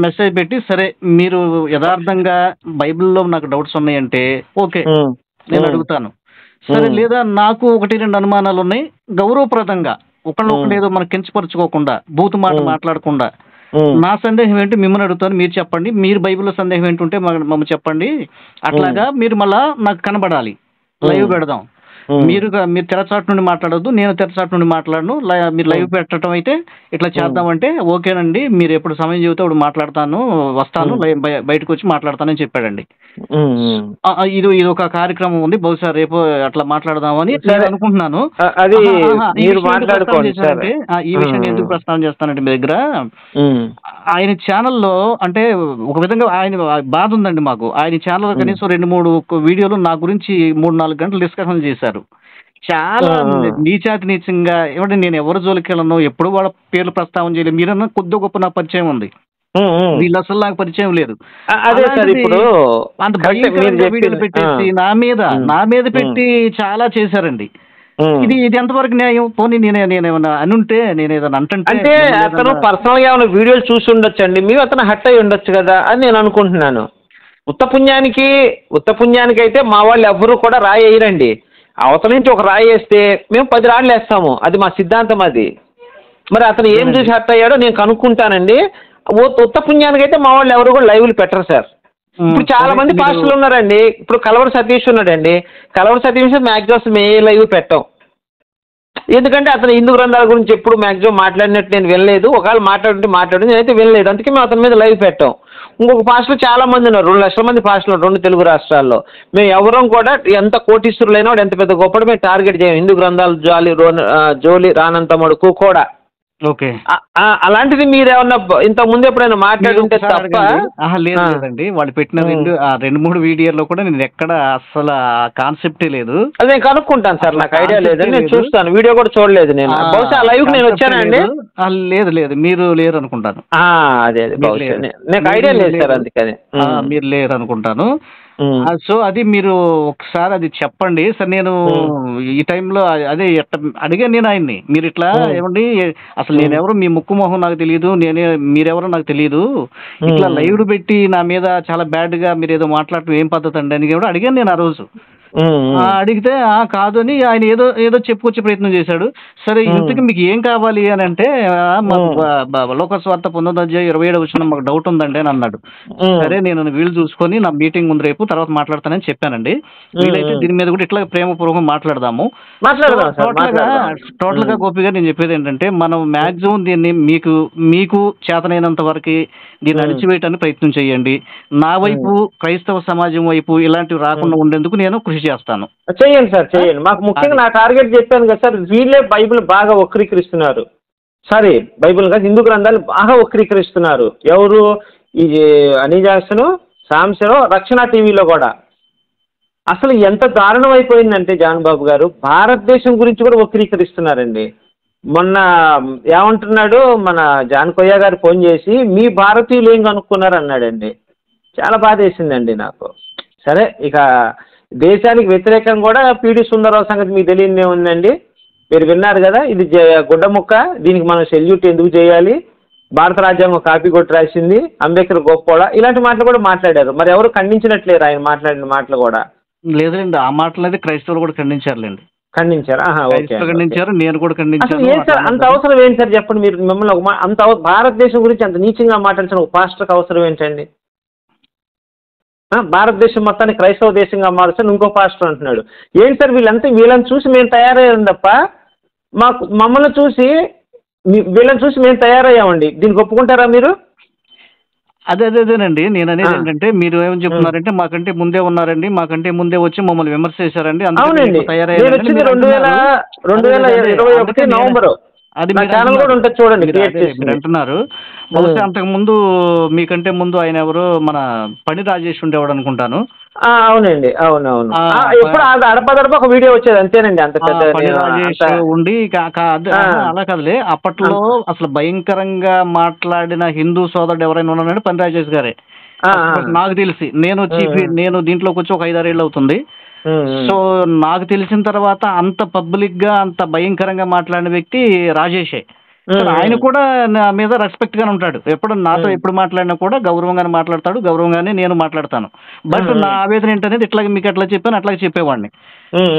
మెసేజ్ పెట్టి సరే మీరు యథార్థంగా బైబిల్లో నాకు డౌట్స్ ఉన్నాయంటే ఓకే నేను అడుగుతాను, సరే లేదా నాకు 1-2 అనుమానాలు ఉన్నాయి, గౌరవప్రదంగా ఒకళ్ళొకళ్ళు ఏదో మనం కించపరుచుకోకుండా బూతు మాట మాట్లాడకుండా నా సందేహం ఏంటి మిమ్మల్ని అడుగుతాను, మీరు చెప్పండి, మీరు బైబిల్లో సందేహం ఏంటుంటే మమ్మల్ని చెప్పండి, అట్లాగా మీరు మళ్ళా నాకు కనబడాలి, లైవ్ పెడదాం. మీరు తెరచాటు నుండి మాట్లాడొద్దు, నేను తెరచాటు నుండి మాట్లాడను, మీరు లైవ్ పెట్టడం అయితే ఇట్లా చేద్దామంటే ఓకేనండి, మీరు ఎప్పుడు సమయం చెబితే అప్పుడు మాట్లాడతాను, వస్తాను, బయటకు వచ్చి మాట్లాడతానని చెప్పాడండి. ఇది ఒక కార్యక్రమం ఉంది, బహుశా రేపు అట్లా మాట్లాడదామని అనుకుంటున్నాను. ఈ విషయం ఎందుకు ప్రస్తావన చేస్తానంటే మీ దగ్గర ఆయన ఛానల్లో అంటే ఒక విధంగా ఆయన బాధ ఉందండి మాకు. ఆయన ఛానల్లో కనీసం 2-3 వీడియోలు నా గురించి 3-4 గంటలు డిస్కషన్ చేశారు. చాలా నీచంగా. ఏమంటే నేను ఎవరి జోలికి వెళ్ళను, ఎప్పుడు వాళ్ళ పేర్లు ప్రస్తావన చేయలేదు, మీరన్నా కొద్ది గొప్ప నా పరిచయం ఉంది, వీళ్ళు అసలు నాకు పరిచయం లేదు. అంత భయంకరంగా వీడియోలు పెట్టేసి నా మీద పెట్టి చాలా చేశారండి. ఇది ఎంతవరకు న్యాయం? పోనీ నేనేమన్నా అనుంటే నేను ఏదైనా అంటే అతను పర్సనల్ గా ఏమైనా వీడియోలు చూసి ఉండొచ్చు అండి, మీరు అతను హట్ అయి ఉండొచ్చు కదా అని నేను అనుకుంటున్నాను. ఉత్తపుణ్యానికి అయితే మా వాళ్ళు ఎవ్వరూ కూడా రాయి వేయరండి. అవతల నుంచి ఒక రాయి వేస్తే మేము 10 రాళ్ళు వేస్తాము, అది మా సిద్ధాంతం అది. మరి అతను ఏం చూసి హట్ అయ్యాడో నేను కనుక్కుంటానండి. ఉత్తపుణ్యానికి అయితే మా వాళ్ళు ఎవరు కూడా లైవ్లు పెట్టరు సార్. ఇప్పుడు చాలా మంది పాస్టర్లు ఉన్నారండి. ఇప్పుడు కలవర సతీష్ ఉన్నాడండి, కలవర సతీష్ మ్యాక్సిమం ఏ లైవ్ పెట్టాం, ఎందుకంటే అతను హిందూ గ్రంథాల గురించి ఎప్పుడు మ్యాక్సిమం మాట్లాడినట్టు నేను వినలేదు, ఒకవేళ మాట్లాడి నేనైతే వినలేదు, అందుకే మేము అతని మీద లైవ్ పెట్టాం. ఇంకొక పాస్టర్లు చాలా మంది ఉన్నారు, 2 లక్షల మంది పాస్టర్లు 2 తెలుగు రాష్ట్రాల్లో. మేము ఎవరం కూడా ఎంత కోటీశ్వరులైనా వాడు ఎంత పెద్ద గొప్పడు మేము టార్గెట్ చేయం. హిందూ గ్రంథాలు జోలి రానంత మడుకు కూడా ఓకే. అలాంటిది మీరేమన్నా ఇంతకు ముందు ఎప్పుడైనా మాట్లాడుంటే తప్ప? లేదు లేదండి, వాళ్ళు పెట్టిన 2-3 వీడియోలో కూడా నేను ఎక్కడ అసలు కాన్సెప్టే లేదు. అది నేను కనుక్కుంటాను సార్, నాకు ఐడియా లేదు, నేను చూస్తాను. వీడియో కూడా చూడలేదు నేను. బహుశా లైవ్ నేను వచ్చానండి. లేదు లేదు, మీరు లేరు అనుకుంటాను. అదే నాకు ఐడియా లేదు సార్, అందుకని మీరు లేరు అనుకుంటాను. సో అది మీరు ఒకసారి అది చెప్పండి సార్. నేను ఈ టైంలో అదే అడిగాను నేను ఆయన్ని, మీరు ఇట్లా ఏమండి అసలు నేనెవరు, మీ ముక్కు మొహం నాకు తెలియదు, మీరెవరో నాకు తెలియదు, ఇట్లా లైవ్ పెట్టి నా మీద చాలా బ్యాడ్ గా మీరు ఏదో మాట్లాడటం ఏం పద్ధతి అండి అని కూడా అడిగాను నేను ఆ రోజు. అడిగితే కాదు అని ఆయన ఏదో ఏదో చెప్పుకొచ్చే ప్రయత్నం చేశాడు. సరే ఇంతకు మీకు ఏం కావాలి అని అంటే, లోకస్వార్త 19:27 మాకు డౌట్ ఉందండి అని అన్నాడు. సరే నేను వీలు చూసుకొని నా మీటింగ్ ఉంది రేపు, తర్వాత మాట్లాడతానని చెప్పానండి. వీలైతే దీని మీద కూడా ఇట్లా ప్రేమపూర్వకం మాట్లాడదాము. టోటల్ గా గోపి గారు నేను చెప్పేది ఏంటంటే, మనం మాక్సిమం దీన్ని మీకు చేతనైనంత వరకు దీన్ని అణిచివేయటానికి ప్రయత్నం చేయండి. నా వైపు క్రైస్తవ సమాజం వైపు ఇలాంటివి రాకుండా ఉండేందుకు నేను కృషి చేస్తాను. చేయండి సార్, చేయండి. మాకు ముఖ్యంగా నా టార్గెట్ చెప్పాను కదా సార్, వీళ్ళే బైబిల్ బాగా వక్రీకరిస్తున్నారు. సారీ, బైబిల్ కాదు, హిందూ గ్రంథాలు బాగా వక్రీకరిస్తున్నారు. ఎవరు? ఈ అనీ జాక్సన్, సాంసన్, రక్షణ టీవీలో కూడా. అసలు ఎంత దారుణం అయిపోయిందంటే జాన్ బాబు గారు, భారతదేశం గురించి కూడా వక్రీకరిస్తున్నారండి. మొన్న ఏమంటున్నాడు, మన జాన్ కొయ్య గారు ఫోన్ చేసి మీ భారతీయులు ఏం కనుక్కున్నారు అన్నాడండి. చాలా బాధ వేసిందండి నాకు. సరే, ఇక దేశానికి వ్యతిరేకంగా కూడా పీడి సుందరరావు సంగతి మీకు తెలియదే ఉందండి. మీరు విన్నారు కదా, ఇది గుడ్డ ముక్క, దీనికి మనం సెల్యూట్ ఎందుకు చేయాలి, భారత రాజ్యాంగం కాపీ కొట్టి రాసింది, అంబేద్కర్ గొప్పోడా, ఇలాంటి మాటలు కూడా మాట్లాడారు. మరి ఎవరు ఖండించినట్లేరు ఆయన మాట్లాడిన మాటలు కూడా? లేదండి, ఆ మాటలు అయితే క్రైస్తవులు కూడా ఖండించారులేండి. ఖండించారు? ఖండించారు, నేను కూడా ఖండించాను. ఏం సార్ అంత అవసరం ఏంటి సార్ చెప్పండి మీరు? మిమ్మల్ని అంత భారతదేశం గురించి అంత నీచంగా మాట్లాడాల్సిన ఒక పాస్టర్కి అవసరం ఏంటండి? భారతదేశం మొత్తాన్ని క్రైస్తవ దేశంగా మారుస్తాను ఇంకో పాస్టర్ అంటున్నాడు. ఏంటి సార్ వీళ్ళని చూసి మేము తయారయ్యాం తప్ప, మమ్మల్ని చూసి వీళ్ళని చూసి మేము తయారయ్యామండి. దీనికి ఒప్పుకుంటారా మీరు? అదేనండి నేను అనేది ఏంటంటే, మీరు ఏమని చెప్తున్నారంటే మాకంటే ముందే ఉన్నారండి, మాకంటే ముందే వచ్చి మమ్మల్ని విమర్శ చేశారండి. అవునండి, 2021 నవంబర్ అది చూడండి మీరు అంటున్నారు. బహుశా అంతకు ముందు మీకంటే ముందు ఆయన ఎవరు, మన పని రాజేష్ ఉండేవాడు అనుకుంటాను. అవునండి, అవునవును. ఎప్పుడు అడపదడప ఒక వీడియో వచ్చేది అంతేనండి. అంత పెద్ద పని రాజేష్ ఉండి అలా కదలే, అప్పట్లో అసలు భయంకరంగా మాట్లాడిన హిందూ సోదరుడు ఎవరైనా ఉన్నారంటే పని రాజేష్ గారే నాకు తెలిసి. నేను దీంట్లోకి వచ్చి ఒక 5-6 ఏళ్ళు అవుతుంది. సో నాకు తెలిసిన తర్వాత అంత పబ్లిక్ గా అంత భయంకరంగా మాట్లాడిన వ్యక్తి రాజేషే. ఆయన కూడా నా మీద రెస్పెక్ట్ గానే ఉంటాడు. ఎప్పుడు నాతో ఎప్పుడు మాట్లాడినా కూడా గౌరవంగానే మాట్లాడతాడు, గౌరవంగానే నేను మాట్లాడతాను. బట్ నా ఆవేదన ఏంటనేది ఇట్లాగే మీకు ఎట్లా చెప్పాను అట్లాగే చెప్పేవాడిని.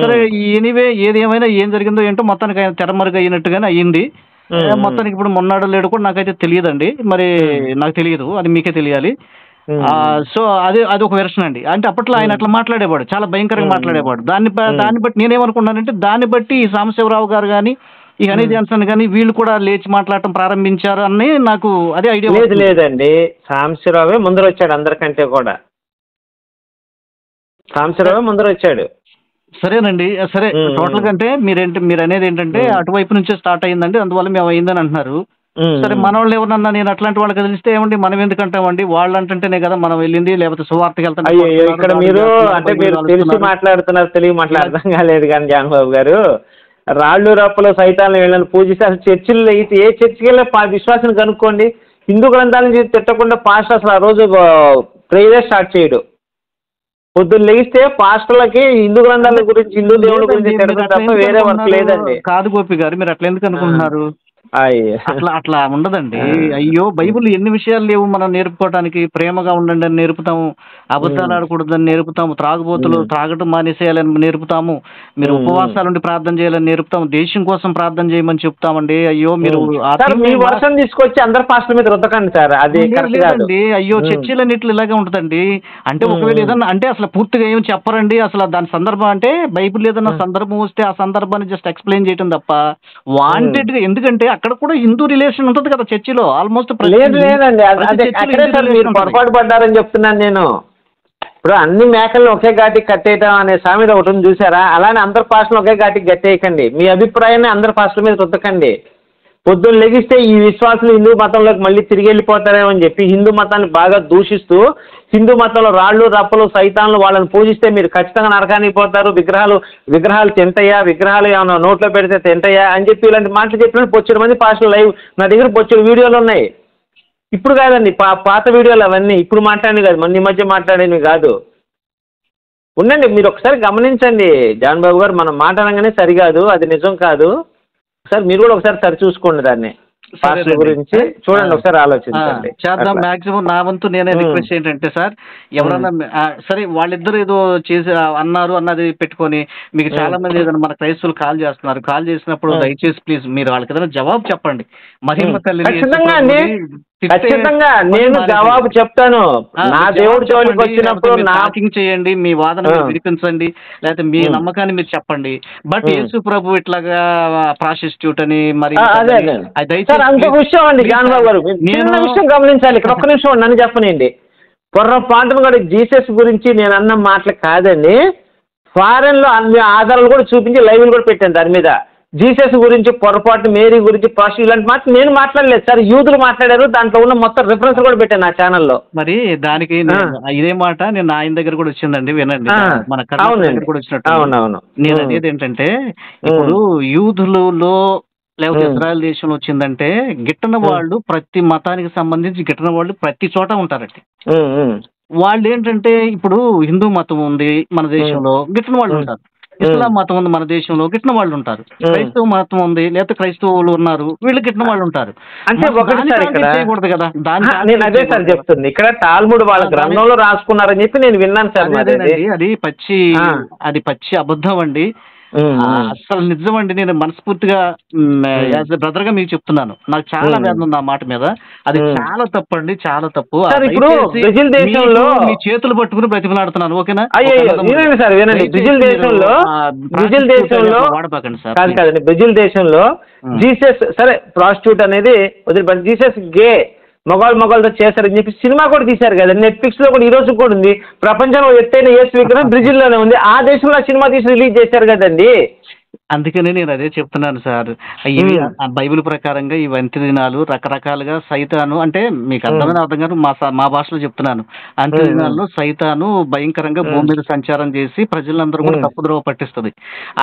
సరే, ఎనీవే ఏది ఏమైనా ఏం జరిగిందో ఏంటో మొత్తానికి ఆయన తెరమరుగు అయినట్టుగానే అయ్యింది. మొత్తానికి ఇప్పుడు మొన్నాడో లేడు కూడా నాకైతే తెలియదండి. మరి నాకు తెలియదు, అది మీకే తెలియాలి. సో అది ఒక వెర్షన్ అండి. అంటే అప్పట్లో ఆయన అట్లా మాట్లాడేవాడు, చాలా భయంకరంగా మాట్లాడేవాడు. దాన్ని బట్టి నేనేమనుకున్నానంటే, దాన్ని బట్టి ఈ సాంబశివరావు గారు కానీ ఈ హనీ జాన్సన్ కానీ వీళ్ళు కూడా లేచి మాట్లాడటం ప్రారంభించారు అని నాకు అదే ఐడియా. లేదండి, సాంబశివరావే ముందర వచ్చాడు అందరికంటే కూడా. సాంబశివరావే ముందర వచ్చాడు. సరేనండి, సరే. టోటల్ గా అంటే మీరు అనేది ఏంటంటే అటువైపు నుంచే స్టార్ట్ అయ్యిందండి, అందువల్ల మేము అయిందని అంటున్నారు. సరే, మన వాళ్ళు ఎవరన్నా నేను అట్లాంటి వాళ్ళకి తెలిస్తే ఏమండి మనం ఎందుకు అంటామండి? వాళ్ళు అంటుంటేనే కదా మనం వెళ్ళింది, లేకపోతే సువార్తకి వెళ్తాం. ఇక్కడ మీరు అంటే మీరు తెలిసి మాట్లాడుతున్నారు, తెలివి మాట్లాడదాం కాలేదు కానీ జాన్ బాబు గారు, రాళ్ళు రప్పలు సైతాలను వీళ్ళని పూజిస్తే అసలు చర్చిల్లో అయితే ఏ చర్చికి వెళ్ళే విశ్వాసం కనుక్కోండి, హిందూ గ్రంథాలను తిట్టకుండా పాస్టర్ అసలు ఆ రోజు ప్రేయర్ స్టార్ట్ చేయడు. పొద్దున్న లేస్తే పాస్టర్లకి హిందూ గ్రంథాల గురించి, హిందూ దేవుడి గురించి తిట్టడం తప్ప వేరే వర్క్ లేదండి. కాదు గోపి గారు, మీరు అట్లా ఎందుకు అనుకుంటున్నారు? అట్లా ఉండదండి. అయ్యో, బైబిల్ ఎన్ని విషయాలు లేవు మనం నేర్పుకోవడానికి. ప్రేమగా ఉండండి అని నేర్పుతాము, అబద్ధాలు ఆడకూడదని నేర్పుతాము, త్రాగుబోతులు త్రాగటం మానేసేయాలని నేర్పుతాము, మీరు ఉపవాసాలుండి ప్రార్థన చేయాలని నేర్పుతాము, దేశం కోసం ప్రార్థన చేయమని చెప్తామండి. అయ్యో, మీరు వర్షం తీసుకొచ్చి అందరు పాస్టర్ మీద రుద్దకండి సార్, అది లేదండి. అయ్యో, చర్చిలన్నిట్లు ఇలాగే ఉంటదండి. అంటే ఒకవేళ ఏదన్నా అంటే అసలు పూర్తిగా ఏం చెప్పరండి. అసలు దాని సందర్భం అంటే బైబిల్ ఏదన్నా సందర్భం వస్తే ఆ సందర్భాన్ని జస్ట్ ఎక్స్ప్లెయిన్ చేయడం తప్ప వాంటెడ్ గా. ఎందుకంటే అక్కడ కూడా హిందూ రిలేషన్ ఉంటుంది కదా చర్చిలో, ఆల్మోస్ట్. లేదండి, మీరు పొరపాటు పడ్డారని చెప్తున్నాను నేను. ఇప్పుడు అన్ని మేకలను ఒకే ఘాటికి కట్టేయటం అనే సామెత ఒకటి ఉంది చూసారా? అలానే అందరు పాస్టర్లు ఒకే ఘాటికి కట్టేయకండి. మీ అభిప్రాయాన్ని అందరు పాస్టర్ల మీద రుద్దకండి. పొద్దున్న లెగిస్తే ఈ విశ్వాసులు హిందూ మతంలోకి మళ్ళీ తిరిగి వెళ్ళిపోతారేమో అని చెప్పి హిందూ మతాన్ని బాగా దూషిస్తూ హిందూ మతంలో రాళ్ళు రప్పలు సైతాన్లు వాళ్ళని పూజిస్తే మీరు ఖచ్చితంగా నరకానికి పోతారు, విగ్రహాలు తింటాయా, విగ్రహాలు ఏమైనా నోట్లో పెడితే తింటాయా అని చెప్పి ఇలాంటి మాటలు చెప్పినట్టు బొచ్చెడు మంది పాస్టర్లు లైవ్ నా దగ్గర బొచ్చెడు వీడియోలు ఉన్నాయి. ఇప్పుడు కాదండి, పాత వీడియోలు అవన్నీ, ఇప్పుడు మాట్లాడినవి కాదు, మన ఈ మధ్య మాట్లాడేవి కాదు. ఉండండి, మీరు ఒకసారి గమనించండి జాన్ బాబు గారు, మనం మాట్లాడగానే సరికాదు, అది నిజం కాదు. ఒకసారి మీరు కూడా ఒకసారి సరి చూసుకోండి దాన్ని, పాస్టర్ గురించి చూడండి, ఒకసారి ఆలోచించండి. చేద్దాం. మాక్సిమం నా వంతు నేనే రిక్వెస్ట్ ఏంటంటే సార్, ఎవరన్నా సరే వాళ్ళిద్దరు ఏదో చేసి అన్నది పెట్టుకొని మీకు చాలా మంది ఏదైనా మన క్రైస్తవులు కాల్ చేస్తున్నారు, కాల్ చేసినప్పుడు దయచేసి ప్లీజ్ మీరు వాళ్ళకి ఏదైనా జవాబు చెప్పండి. మహిమ తల్లి ఖచ్చితంగా నేను జవాబు చెప్తాను. నా దేవుడి జోలికి వచ్చినప్పుడు టాకింగ్ చేయండి, మీ వాదన వినిపించండి, లేకపోతే మీ నమ్మకాన్ని మీరు చెప్పండి. బట్ యేసు ప్రభు ఇట్లాగా ప్రాస్టిట్యూట్ అని మరి అంత విషయం అండి జాన్ బాబు గారు, చిన్న విషయం గమనించాలి ఇక్కడ. ఒక్క నిమిషం నన్ను చెప్పనండి, పొర్రపాటును కూడా జీసస్ గురించి నేను అన్న మాటలు కాదండి. ఫారెన్ లో అన్ని ఆధారాలు కూడా చూపించి లైవ్లు కూడా పెట్టాను దాని మీద. జీసస్ గురించి పొరపాటు, మేరీ గురించి ప్రాస్టిట్యూట్ ఇలాంటి మాట నేను మాట్లాడలేదు సార్, యూదులు మాట్లాడారు. దాంట్లో ఉన్న మొత్తం రిఫరెన్స్ కూడా పెట్టాను నా ఛానల్లో. మరి దానికి ఇదే మాట నేను ఆయన దగ్గర కూడా వచ్చిందండి, వినండి. మన దగ్గర కూడా వచ్చినట్టు. అవునవును. నేను అనేది ఏంటంటే, ఇప్పుడు యూదులలో లేకపోతే ఇజ్రాయెల్ దేశంలో వచ్చిందంటే గిట్టన వాళ్ళు ప్రతి మతానికి సంబంధించి గిట్టన వాళ్ళు ప్రతి చోట ఉంటారండి. వాళ్ళు ఏంటంటే ఇప్పుడు హిందూ మతం ఉంది మన దేశంలో, గిట్టన వాళ్ళు ఉంటారు. ఇస్లాం మతం ఉంది మన దేశంలో, గిట్టిన వాళ్ళు ఉంటారు. క్రైస్తవ మతం ఉంది, లేకపోతే క్రైస్తవులు ఉన్నారు, వీళ్ళు గిట్టిన వాళ్ళు ఉంటారు. అంటే చేయకూడదు కదా. నేను అదే సార్ చెప్తుంది, ఇక్కడ టాల్ముడ్ వాళ్ళ గ్రంథంలో రాసుకున్నారని చెప్పి నేను విన్నాను సార్. అది పచ్చి అబద్ధం అండి, అసలు నిజం అండి. నేను మనస్ఫూర్తిగా యాజ్ ఎ బ్రదర్ గా మీకు చెప్తున్నాను, నాకు చాలా వేదన ఉంది ఆ మాట మీద. అది చాలా తప్పు అండి, చాలా తప్పు. ఇప్పుడు బ్రెజిల్ దేశంలో మీ చేతులు పట్టుకుని బ్రతిమలాడుతున్నాను, ఓకేనా? సార్ వినండి, బ్రెజిల్ దేశంలో వాడపాకండి సార్. కాదండి, బ్రెజిల్ దేశంలో జీసస్ సరే ప్రాస్టిట్యూట్ అనేది వదిలిపెట్టి జీసస్ గే మొగాళ్ళతో చేశారని చెప్పి సినిమా కూడా తీశారు కదా, నెట్ఫ్లిక్స్ లో కూడా ఈ రోజు కూడా ఉంది. ప్రపంచంలో ఎత్తైన యేసు విగ్రహం బ్రెజిల్ లోనే ఉంది, ఆ దేశంలో సినిమా తీసి రిలీజ్ చేశారు కదండి. అందుకని నేను అదే చెప్తున్నాను సార్. ఇవి బైబిల్ ప్రకారంగా ఈ అంత్య దినాలు రకరకాలుగా సైతాను, అంటే మీకు అర్థమైన అర్థం కాదు, మా భాషలో చెప్తున్నాను. అంత్య దినాల్లో సైతాను భయంకరంగా భూమి మీద సంచారం చేసి ప్రజలందరూ కూడా తప్పుద్రోవ పట్టిస్తుంది.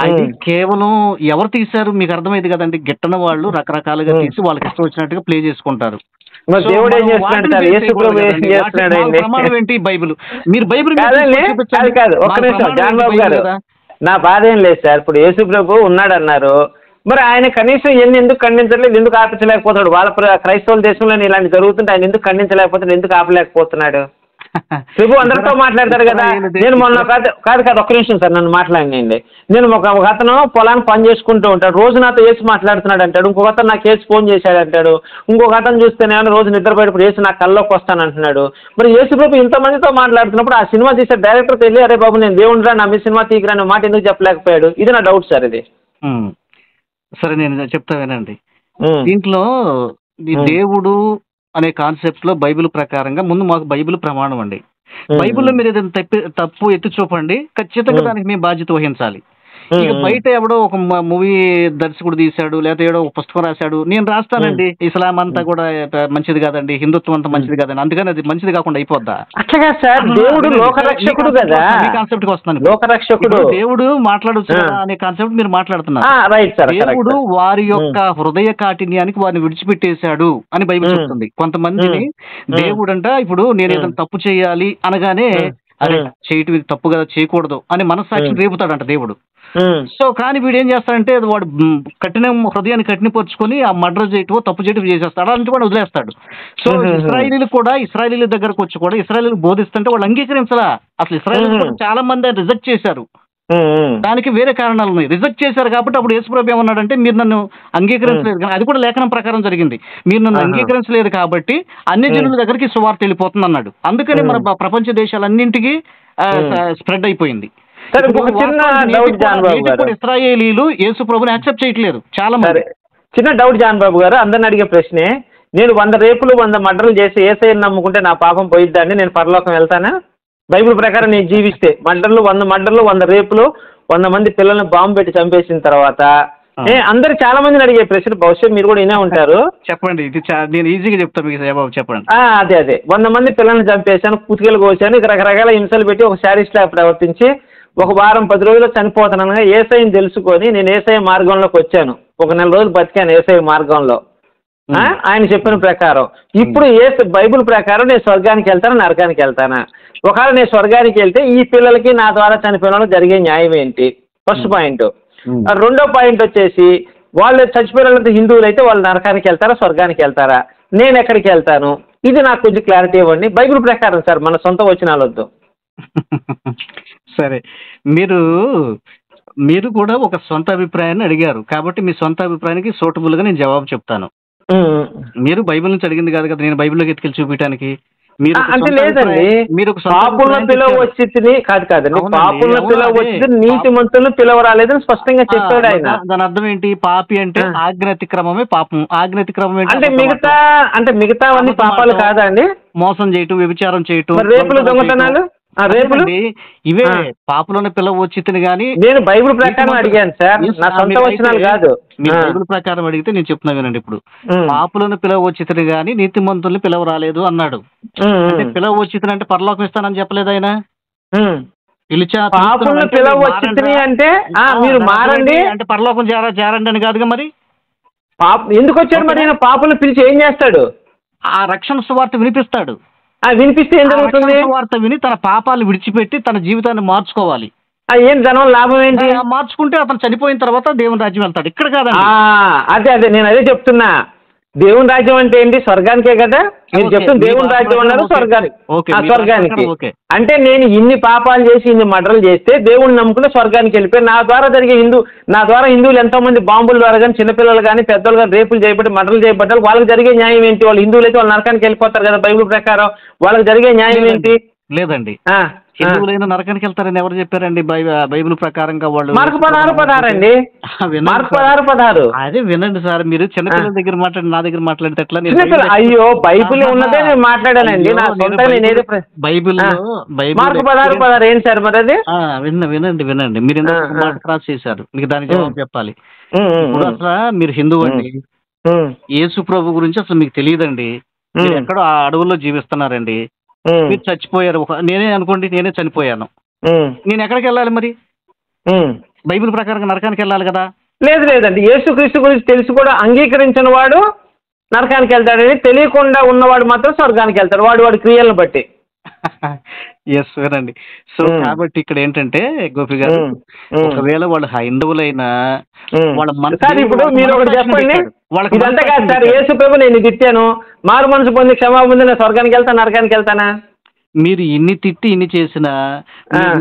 అది కేవలం ఎవరు తీశారు మీకు అర్థమైంది కదండి, గిట్టన వాళ్ళు రకరకాలుగా తీసి వాళ్ళకి ఇష్టం వచ్చినట్టుగా ప్లే చేసుకుంటారు. ప్రమాణం ఏంటి? బైబిల్. మీరు బైబిల్ కాదు, ఒక్క నిమిషం జాన్ బాబు గారు, నా బాధ ఏం లేదు సార్. ఇప్పుడు యేసు ప్రభు ఉన్నాడు అన్నారు, మరి ఆయన కనీసం ఎందుకు ఖండించలేదు, ఎందుకు ఆపించలేకపోతున్నాడు? వాళ్ళ క్రైస్తవుల దేశంలో ఇలాంటి జరుగుతుంటే ఆయన ఎందుకు ఖండించలేకపోతున్నాడు, ఎందుకు ఆపలేకపోతున్నాడు? ప్రభు అందరితో మాట్లాడతారు కదా. నేను మొన్న కాదు ఒక్క నిమిషం సార్, నన్ను మాట్లాడినండి. నేను ఒక అతను పొలాన్ని పని చేసుకుంటూ ఉంటాడు, రోజు నాతో ఏసు మాట్లాడుతున్నాడు అంటాడు. ఇంకొక అతను నాకు ఏసు ఫోన్ చేశాడు అంటాడు. ఇంకొక అతను చూస్తేనే రోజు నిద్రపోయేటప్పుడు ఏసు నాకు కల్లోకి వస్తాను అంటున్నాడు. మరి యేసు ప్రభు ఇంతమందితో మాట్లాడుతున్నప్పుడు ఆ సినిమా తీసే డైరెక్టర్ తెలియ, అరే బాబు నేను దేవుడురా నా మీ సినిమా తీయరా మాట ఎందుకు చెప్పలేకపోయాడు? ఇది నా డౌట్ సార్. ఇది సరే నేను చెప్తా వినండి. దీంట్లో దేవుడు అనే కాన్సెప్ట్ లో బైబిల్ ప్రకారంగా ముందు మాకు బైబిల్ ప్రమాణం అండి. బైబిల్లో మీరు ఏదైనా తప్పు ఎత్తి చూపండి, ఖచ్చితంగా దానికి మేము బాధ్యత వహించాలి. ఇక బయట ఎవడో ఒక మూవీ దర్శకుడు తీశాడు, లేకపోతే ఏడో ఒక పుస్తకం రాశాడు, నేను రాస్తానండి ఇస్లాం అంతా కూడా మంచిది కాదండి, హిందుత్వం అంతా మంచిది కాదండి, అందుకని అది మంచిది కాకుండా అయిపోద్దా? అట్లా సార్, దేవుడు లోకరక్షకుడు కదా, కాన్సెప్ట్ కి వస్తున్నాను. లోకరక్షకుడు దేవుడు మాట్లాడొచ్చు అనే కాన్సెప్ట్ మీరు మాట్లాడుతున్నారు. దేవుడు వారి యొక్క హృదయ కాఠిన్యానికి వారిని విడిచిపెట్టేశాడు అని బైబిల్ చెప్తుంది. కొంతమందిని దేవుడు అంట, ఇప్పుడు నేను ఏదైనా తప్పు చేయాలి అనగానే అరే చేయటం ఇది తప్పు కదా, చేయకూడదు అని మనస్సాక్షి రేపుతాడంట దేవుడు. సో కానీ వీడు ఏం చేస్తాడంటే వాడు హృదయాన్ని కఠినపరుచుకొని ఆ మర్డర్ చేయటం తప్పు చేయటం చేసేస్తాడు, అలాంటి వాడు వదిలేస్తాడు. సో ఇస్రాయేలీలు కూడా ఇస్రాయేలీల దగ్గరకు వచ్చి కూడా ఇస్రాయేలీలు బోధిస్తుంటే వాళ్ళు అంగీకరించలా. అసలు ఇస్రాయేలీలు చాలా మంది రిజెక్ట్ చేశారు. దానికి వేరే కారణాలు ఉన్నాయి. రిజెక్ట్ చేశారు కాబట్టి అప్పుడు యేసుప్రభు ఏమన్నాడంటే మీరు నన్ను అంగీకరించలేదు, కానీ అది కూడా లేఖనం ప్రకారం జరిగింది. మీరు నన్ను అంగీకరించలేదు కాబట్టి అన్ని జనుల దగ్గరికి సువార్త వెళ్ళిపోతుంది అన్నాడు. అందుకని మన ప్రపంచ దేశాలన్నింటికి స్ప్రెడ్ అయిపోయింది. ఇస్రాయేలీలు యేసు ప్రభుని యాక్సెప్ట్ చేయట్లేదు చాలా మంది. చిన్న డౌట్ జాన్ బాబు గారు, అందరిని అడిగే ప్రశ్నే, నేను 100 రేపులు 100 మర్డర్లు చేసి యేసయ్యను నమ్ముకుంటే నా పాపం పోయిద్దాన్ని, నేను పరలోకం వెళ్తానా? బైబిల్ ప్రకారం నేను జీవిస్తే 100 మర్డర్లు 100 రేపులు 100 మంది పిల్లల్ని బాంబు పెట్టి చంపేసిన తర్వాత అందరు చాలా మందిని అడిగే ప్రశ్న, బహుశా మీరు కూడా వినే ఉంటారు. చెప్పండి, ఇది నేను ఈజీగా చెప్తాను మీకు జవాబు, చెప్పండి. అదే 100 మంది పిల్లల్ని చంపేశాను, కుతికలు కోసాను, ఇక రకరకాల హింసలు పెట్టి ఒక శారీస్లా ప్రవర్తించి ఒక వారం 10 రోజుల్లో చనిపోతానగా ఏసైని తెలుసుకొని నేను ఏసఐ మార్గంలోకి వచ్చాను. ఒక 4 రోజులు బతికాను ఏసఐ మార్గంలో, ఆయన చెప్పిన ప్రకారం. ఇప్పుడు బైబిల్ ప్రకారం నేను స్వర్గానికి వెళ్తానా నరకానికి వెళ్తానా? ఒకవేళ నేను స్వర్గానికి వెళ్తే ఈ పిల్లలకి నా ద్వారా చనిపోయిన వాళ్ళకి జరిగే న్యాయం ఏంటి? First point. రెండో పాయింట్ వచ్చేసి, వాళ్ళు చచ్చిపోయిన వాళ్ళంతా హిందువులు అయితే వాళ్ళు నరకానికి వెళ్తారా స్వర్గానికి వెళ్తారా? నేను ఎక్కడికి వెళ్తాను? ఇది నాకు కొంచెం క్లారిటీ ఇవ్వండి. బైబిల్ ప్రకారం సార్, మన సొంత వచనాలు వద్దు. సరే, మీరు కూడా ఒక సొంత అభిప్రాయాన్ని అడిగారు కాబట్టి మీ సొంత అభిప్రాయానికి సూటబుల్గా నేను జవాబు చెప్తాను. మీరు బైబిల్ నుంచి అడిగింది కాదు కదా నేను బైబిల్లోకి ఎత్తుకెళ్ళి చూపించడానికి. అంటే లేదండి, పాపులను పిలవచ్చి కాదండి, పాపులను పిలవచ్చి నీతి మంతులను పిలవరాలేదని స్పష్టంగా చెప్పాడు ఆయన. దాని అర్థం ఏంటి? పాపి అంటే ఆజ్ఞాతిక్రమమే పాపం. ఆజ్ఞాతిక్రమం అంటే మిగతా అన్ని పాపాలు కాదా అండి? మోసం చేయటం, వ్యభిచారం చేయటం, రేపులు, దొంగతనాలు, ఇవే పాపులను పిలవచ్చితిని గానీ నేను బైబిల్ ప్రకారం అడిగాను సార్, నా సొంత వచనాలు కాదు. మీరు బైబిల్ ప్రకారం అడిగితే నేను చెప్తున్నా వినండి. ఇప్పుడు పాపులను పిలవచ్చితిని గానీ నీతిమంతుల్ని పిలవరాలేదు అన్నాడు. అంటే పిలవచ్చితిని అంటే పరలోకం ఇస్తానని చెప్పలేదు ఆయన. పాపులను పిలవచ్చితిని అంటే మీరు మారండి అంటే పరలోకం చేరండి అని కాదుగా. మరి ఎందుకు వచ్చాడు? మరి పాపులను పిలిచి ఏం చేస్తాడు? ఆ రక్షణ సువార్త వినిపిస్తాడు. వినిపిస్తే ఏం జరుగుతుంది? వార్త విని తన పాపాలు విడిచిపెట్టి తన జీవితాన్ని మార్చుకోవాలి. ఏం జనం లాభం ఏంటి? మార్చుకుంటే అతను చనిపోయిన తర్వాత దేవుని రాజ్యం వెళ్తాడు. ఇక్కడ కాదండి. అదే నేను అదే చెప్తున్నా. దేవుని రాజ్యం అంటే ఏంటి? స్వర్గానికే కదా మీరు చెప్తున్నా. దేవుని రాజ్యం అన్నారు స్వర్గానికి. అంటే నేను ఇన్ని పాపాలు చేసి ఇన్ని మర్డర్లు చేస్తే దేవుడిని నమ్ముకుని స్వర్గానికి వెళ్ళిపోయి నా ద్వారా హిందువులు ఎంతో మంది బాంబుల ద్వారా కానీ చిన్నపిల్లలు కానీ పెద్దలు కానీ రేపులు చేయబట్టి మర్డర్లు చేయబట్టారు. వాళ్ళకి జరిగే న్యాయం ఏంటి? వాళ్ళు హిందువులు అయితే వాళ్ళు నరకానికి వెళ్ళిపోతారు కదా బైబిల్ ప్రకారం. వాళ్ళకి జరిగే న్యాయం ఏంటి? లేదండి, హిందువులైన నరకానికి వెళ్తారని ఎవరు చెప్పారండి? బైబిల్ ప్రకారంగా వాళ్ళు మార్కు 16 అండి. మార్కు 16. అదే వినండి సార్, మీరు చిన్నపిల్లల దగ్గర మాట్లాడి నా దగ్గర మాట్లాడితే ఎట్లా? అయ్యో, బైబిల్ ఉన్నదే నేను మాట్లాడానండి. బైబిల్లో మార్కు 16 ఏంటి సార్ మరి అది? వినండి మీరు ఎందుకు క్రాస్ చేశారు? మీకు దానికి జవాబు చెప్పాలి. ఇప్పుడు అసలు మీరు హిందువు అండి, యేసు ప్రభు గురించి అసలు మీకు తెలియదండి. మీరు ఎక్కడో ఆ అడవుల్లో జీవిస్తున్నారండి. మీరు చచ్చిపోయారు. నేనే అనుకోండి, నేనే చనిపోయాను. నేను ఎక్కడికి వెళ్ళాలి మరి? బైబిల్ ప్రకారం నరకానికి వెళ్ళాలి కదా. లేదండి, యేసుక్రీస్తు గురించి తెలిసి కూడా అంగీకరించిన వాడు నరకానికి వెళ్తాడని, తెలియకుండా ఉన్నవాడు మాత్రం స్వర్గానికి వెళ్తాడు, వాడి క్రియలను బట్టి. ఎస్, వినండి. సో కాబట్టి ఇక్కడ ఏంటంటే గోపి గారు, ఒకవేళ వాళ్ళు హైందవులైనా ఇప్పుడు మీరు ఒకటి చెప్పండి, ఇదంతా కాదు సార్. యేసు ప్రభు నేను తిట్టాను, మారు మనసు పొంది క్షమాపణ పొంది నేను స్వర్గానికి వెళ్తాను నరకానికి వెళ్తానా? మీరు ఇన్ని తిట్టి ఇన్ని చేసినా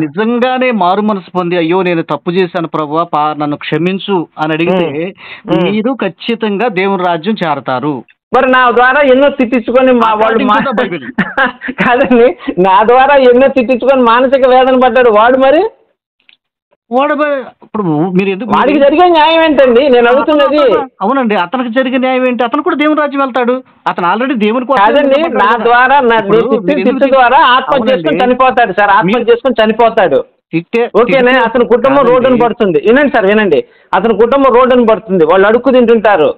నిజంగానే మారు మనసు పొంది అయ్యో నేను తప్పు చేశాను ప్రభువా నన్ను క్షమించు అని అడిగితే మీరు ఖచ్చితంగా దేవుని రాజ్యం చేరతారు. మరి నా ద్వారా ఎన్నో తిట్టించుకొని కాదండి, నా ద్వారా ఎన్నో తిట్టించుకొని మానసిక వేదన పడ్డాడు వాడు. మరి ఇప్పుడు మీరు ఎందుకు వాడికి జరిగే న్యాయం ఏంటండి నేను అడుగుతున్నది? అవునండి, అతనికి జరిగే న్యాయం ఏంటి? అతను కూడా దేవుని రాజ్యం వెళ్తాడు. అతను ఆల్రెడీ దేవుని కాదండి, నా ద్వారా ద్వారా ఆత్మహత్య చేసుకొని చనిపోతాడు సార్. ఆత్మహత్య చేసుకొని చనిపోతాడు. ఓకేనే, అతని కుటుంబం రోడ్డును పడుతుంది. వినండి సార్, వినండి. అతని కుటుంబం రోడ్డును పడుతుంది, వాళ్ళు అడుక్కు తింటుంటారు.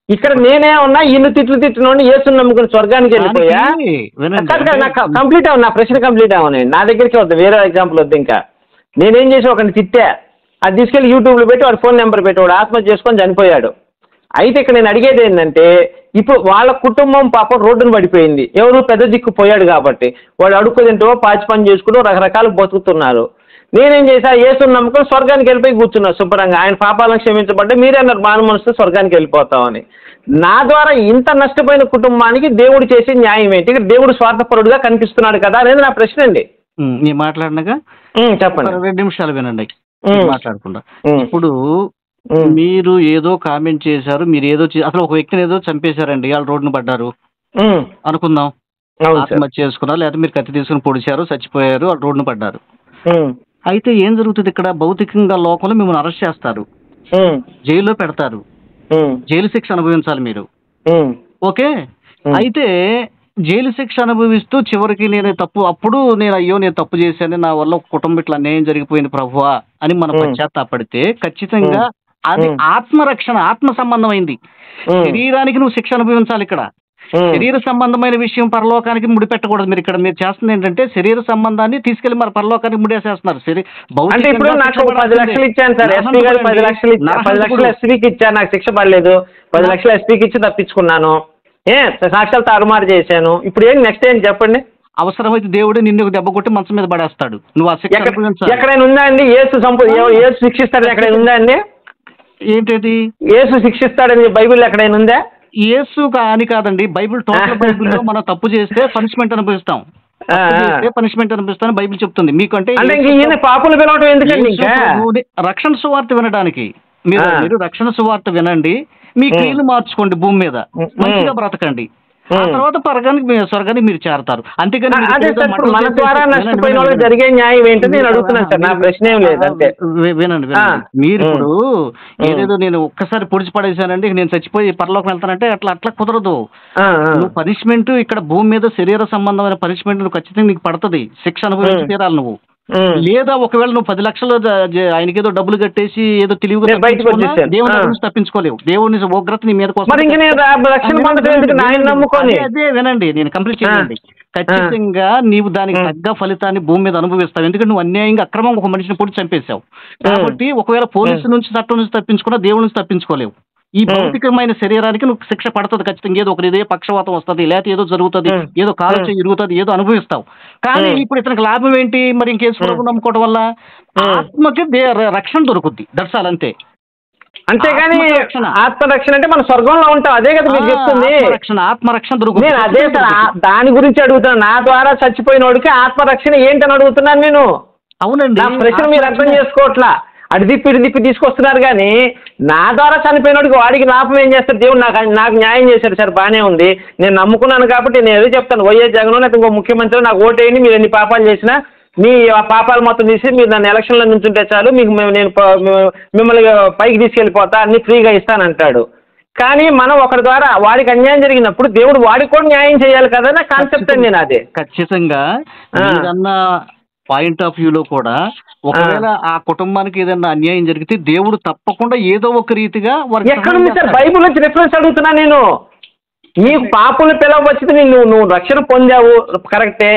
ఇక్కడ నేనే ఉన్నా ఇల్లు తిట్టినోడిని యేసుని నమ్ముకుని స్వర్గానికి వెళ్ళిపోయా. కంప్లీట్ అవ్వ, నా ప్రశ్న కంప్లీట్ అవ్వనండి. నా దగ్గరికి వద్దు, వేరే ఎగ్జాంపుల్ వద్దు. ఇంకా నేనేం చేసి ఒకరిని తిట్టా, అది తీసుకెళ్ళి యూట్యూబ్లో పెట్టి వాడు ఫోన్ నెంబర్ పెట్టి వాడు ఆత్మహత్య చేసుకొని చనిపోయాడు. అయితే ఇక్కడ నేను అడిగేది ఏంటంటే, ఇప్పుడు వాళ్ళ కుటుంబం పాపం రోడ్డును పడిపోయింది, ఎవరు పెద్ద దిక్కు పోయాడు కాబట్టి వాడు అడుక్కు తింటూ పాచి పని చేసుకుంటూ రకరకాలు బతుకుతున్నారు. నేనేం చేశా, యేసుని నమ్ముకొని స్వర్గానికి వెళ్ళిపోయి కూర్చున్నా శుభ్రంగా. ఆయన పాపాలను క్షమించబడ్డా మీరే అన్నారు మాను మనసుతో స్వర్గానికి వెళ్ళిపోతామని. నా ద్వారా ఇంత నష్టపోయిన కుటుంబానికి దేవుడు చేసే న్యాయం ఏంటి? దేవుడు స్వార్థపరుడుగా కనిపిస్తున్నాడు కదా అనేది నా ప్రశ్న అండి. నేను మాట్లాడినాగా చెప్పండి, 2 నిమిషాలు వినండి మాట్లాడకుండా. ఇప్పుడు మీరు ఏదో కామెంట్ చేశారు, మీరు ఏదో అసలు ఒక వ్యక్తిని ఏదో చంపేశారండి, వాళ్ళు రోడ్డును పడ్డారు అనుకుందాం, ఆత్మహత్య చేసుకున్నారు, లేకపోతే మీరు కత్తి తీసుకుని పొడిచారు, చచ్చిపోయారు, వాళ్ళు రోడ్డును పడ్డారు. అయితే ఏం జరుగుతుంది ఇక్కడ? భౌతికంగా లోకంలో మిమ్మల్ని అరెస్ట్ చేస్తారు, జైల్లో పెడతారు, జైలు శిక్ష అనుభవించాలి మీరు. ఓకే, అయితే జైలు శిక్ష అనుభవిస్తూ చివరికి అప్పుడు నేను తప్పు చేశాను, నా వల్ల కుటుంబం ఇట్లా అన్యాయం జరిగిపోయింది ప్రభువా అని మనం పశ్చాత్తాపడితే ఖచ్చితంగా అది ఆత్మరక్షణ, ఆత్మ సంబంధమైంది. శరీరానికి నువ్వు శిక్ష అనుభవించాలి. ఇక్కడ శరీర సంబంధమైన విషయం పరలోకానికి ముడిపెట్టకూడదు. మీరు ఇక్కడ మీరు చేస్తుంది ఏంటంటే శరీర సంబంధాన్ని తీసుకెళ్లి మరి పరలోకానికి ముడేసేస్తున్నారు. అంటే ఇప్పుడు నాకు 10 లక్షలు ఇచ్చాను సార్, ఎస్పీ గారు 10 లక్షలు ఎస్పీకి ఇచ్చాను, నాకు శిక్ష పడలేదు. 10 లక్షలు ఎస్పీకి ఇచ్చి తప్పించుకున్నాను, సాక్ష్యాలు తారుమారు చేశాను. ఇప్పుడు ఏంటి నెక్స్ట్ ఏంటి చెప్పండి? అవసరమైతే దేవుడు నిన్ను దెబ్బ కొట్టి మంచం మీద పడేస్తాడు. నువ్వు ఆ శిక్ష ఎక్కడైనా ఉందా అండి? యేసు శిక్షిస్తాడని ఎక్కడైనా ఉందా అండి? ఏంటది యేసు శిక్షిస్తాడని బైబిల్ ఎక్కడైనా ఉందా? యేసు అని కాదండి, బైబిల్ టోటల్ బైబిల్లో మనం తప్పు చేస్తే పనిష్మెంట్ అనుభవిస్తాం, పనిష్మెంట్ అనిపిస్తాను బైబిల్ చెప్తుంది. మీకంటే పాపులు పిలవటం ఎందుకండి? ఇంకా రక్షణ సువార్త వినడానికి మీరు రక్షణ సువార్త వినండి, మీ క్రియలు మార్చుకోండి, భూమి మీద మంచిగా బ్రతకండి, ఆ తర్వాత స్వర్గానికి మీరు చేరతారు. అంతేగాని మన ద్వారా నష్టపోయిన వాళ్ళకి జరిగే న్యాయం ఏంటో నేను అడుగుతున్నాను సార్, నా ప్రశ్న ఏం లేదు. అంతే వినండి. మీరు ఇప్పుడు ఏదేదో నేను ఒక్కసారి పొడిచి పడేసానండి, నేను చచ్చిపోయి పరలోకం వెళ్తానంటే అట్లా కుదరదు. నువ్వు పనిష్మెంట్ ఇక్కడ భూమి మీద శరీర సంబంధమైన పనిష్మెంట్ నువ్వు ఖచ్చితంగా నీకు పడుతుంది, శిక్ష అనుభవించి తీరాలి నువ్వు. లేదా ఒకవేళ నువ్వు 10 లక్షలు ఆయనకి ఏదో డబ్బులు కట్టేసి ఏదో తెలివిగా దేవుని నుంచి తప్పించుకోలేవు. దేవుని ఉగ్రత నీ మీద కోసం. అదే వినండి, నేను కంప్లీట్ చేయండి. ఖచ్చితంగా నీవు దానికి తగ్గ ఫలితాన్ని భూమి మీద అనుభవిస్తావు. ఎందుకంటే నువ్వు అన్యాయంగా అక్రమంగా ఒక మనిషిని పొడి చంపేశావు. కాబట్టి ఒకవేళ పోలీసు నుంచి చట్టం నుంచి తప్పించుకున్నా దేవుడి నుంచి తప్పించుకోలేవు. ఈ భౌతికమైన శరీరానికి నువ్వు శిక్ష పడుతుంది ఖచ్చితంగా. ఏదో ఒకటి ఇదే పక్షవాతం వస్తుంది, లేకపోతే ఏదో జరుగుతుంది, ఏదో కాలు ఇరుగుతుంది, ఏదో అనుభవిస్తావు. కానీ ఇప్పుడు ఇతనికి లాభం ఏంటి? మరి ఇంకేసు ప్రభు నమ్ముకోవడం వల్ల ఆత్మకి రక్షణ దొరుకుద్ది, దర్శాలు అంతే. అంతేగాని ఆత్మరక్షణ అంటే మన స్వర్గంలో ఉంటాం, అదే కదా మీరు చెప్తుంది. ఆత్మరక్షణ దొరుకుతుంది. నేను అదే సార్ దాని గురించి అడుగుతున్నాను. నా ద్వారా చచ్చిపోయిన వాడికి ఆత్మరక్షణ ఏంటని అడుగుతున్నాను నేను. అవునండి, నా ప్రశ్న మీరు అర్థం చేసుకోవట్లా. అటు దిప్పి తీసుకొస్తున్నారు కానీ నా ద్వారా చనిపోయినోడికి వాడికి లాభం ఏం చేస్తారు? దేవుడు నాకు న్యాయం చేశాడు సార్, బాగానే ఉంది, నేను నమ్ముకున్నాను కాబట్టి నేను ఏదో చెప్తాను. వైఎస్ జగన్ లేకపోతే ఇంకో ముఖ్యమంత్రి నాకు ఓటేయండి, మీరు ఎన్ని పాపాలు చేసినా మీ పాపాలు మొత్తం తీసి మీరు నన్ను ఎలక్షన్లో నుంచుంటే చాలు, మీకు నేను మిమ్మల్ని పైకి తీసుకెళ్ళిపోతా, అన్ని ఫ్రీగా ఇస్తానంటాడు. కానీ మనం ఒకరి ద్వారా వాడికి అన్యాయం జరిగినప్పుడు దేవుడు వాడికి కూడా న్యాయం చేయాలి కదా నా కాన్సెప్ట్ అండి నాది. ఖచ్చితంగా పాయింట్ ఆఫ్ వ్యూలో కూడా ఒకవేళ ఆ కుటుంబానికి ఏదైనా అన్యాయం జరిగితే దేవుడు తప్పకుండా ఏదో ఒక రీతిగా ఎక్కడుంది సార్? బైబుల్ నుంచి రిఫరెన్స్ అడుగుతున్నా నేను. నీకు పాపులు పిలవచ్చితే నువ్వు రక్షణ పొందావు కరెక్టే,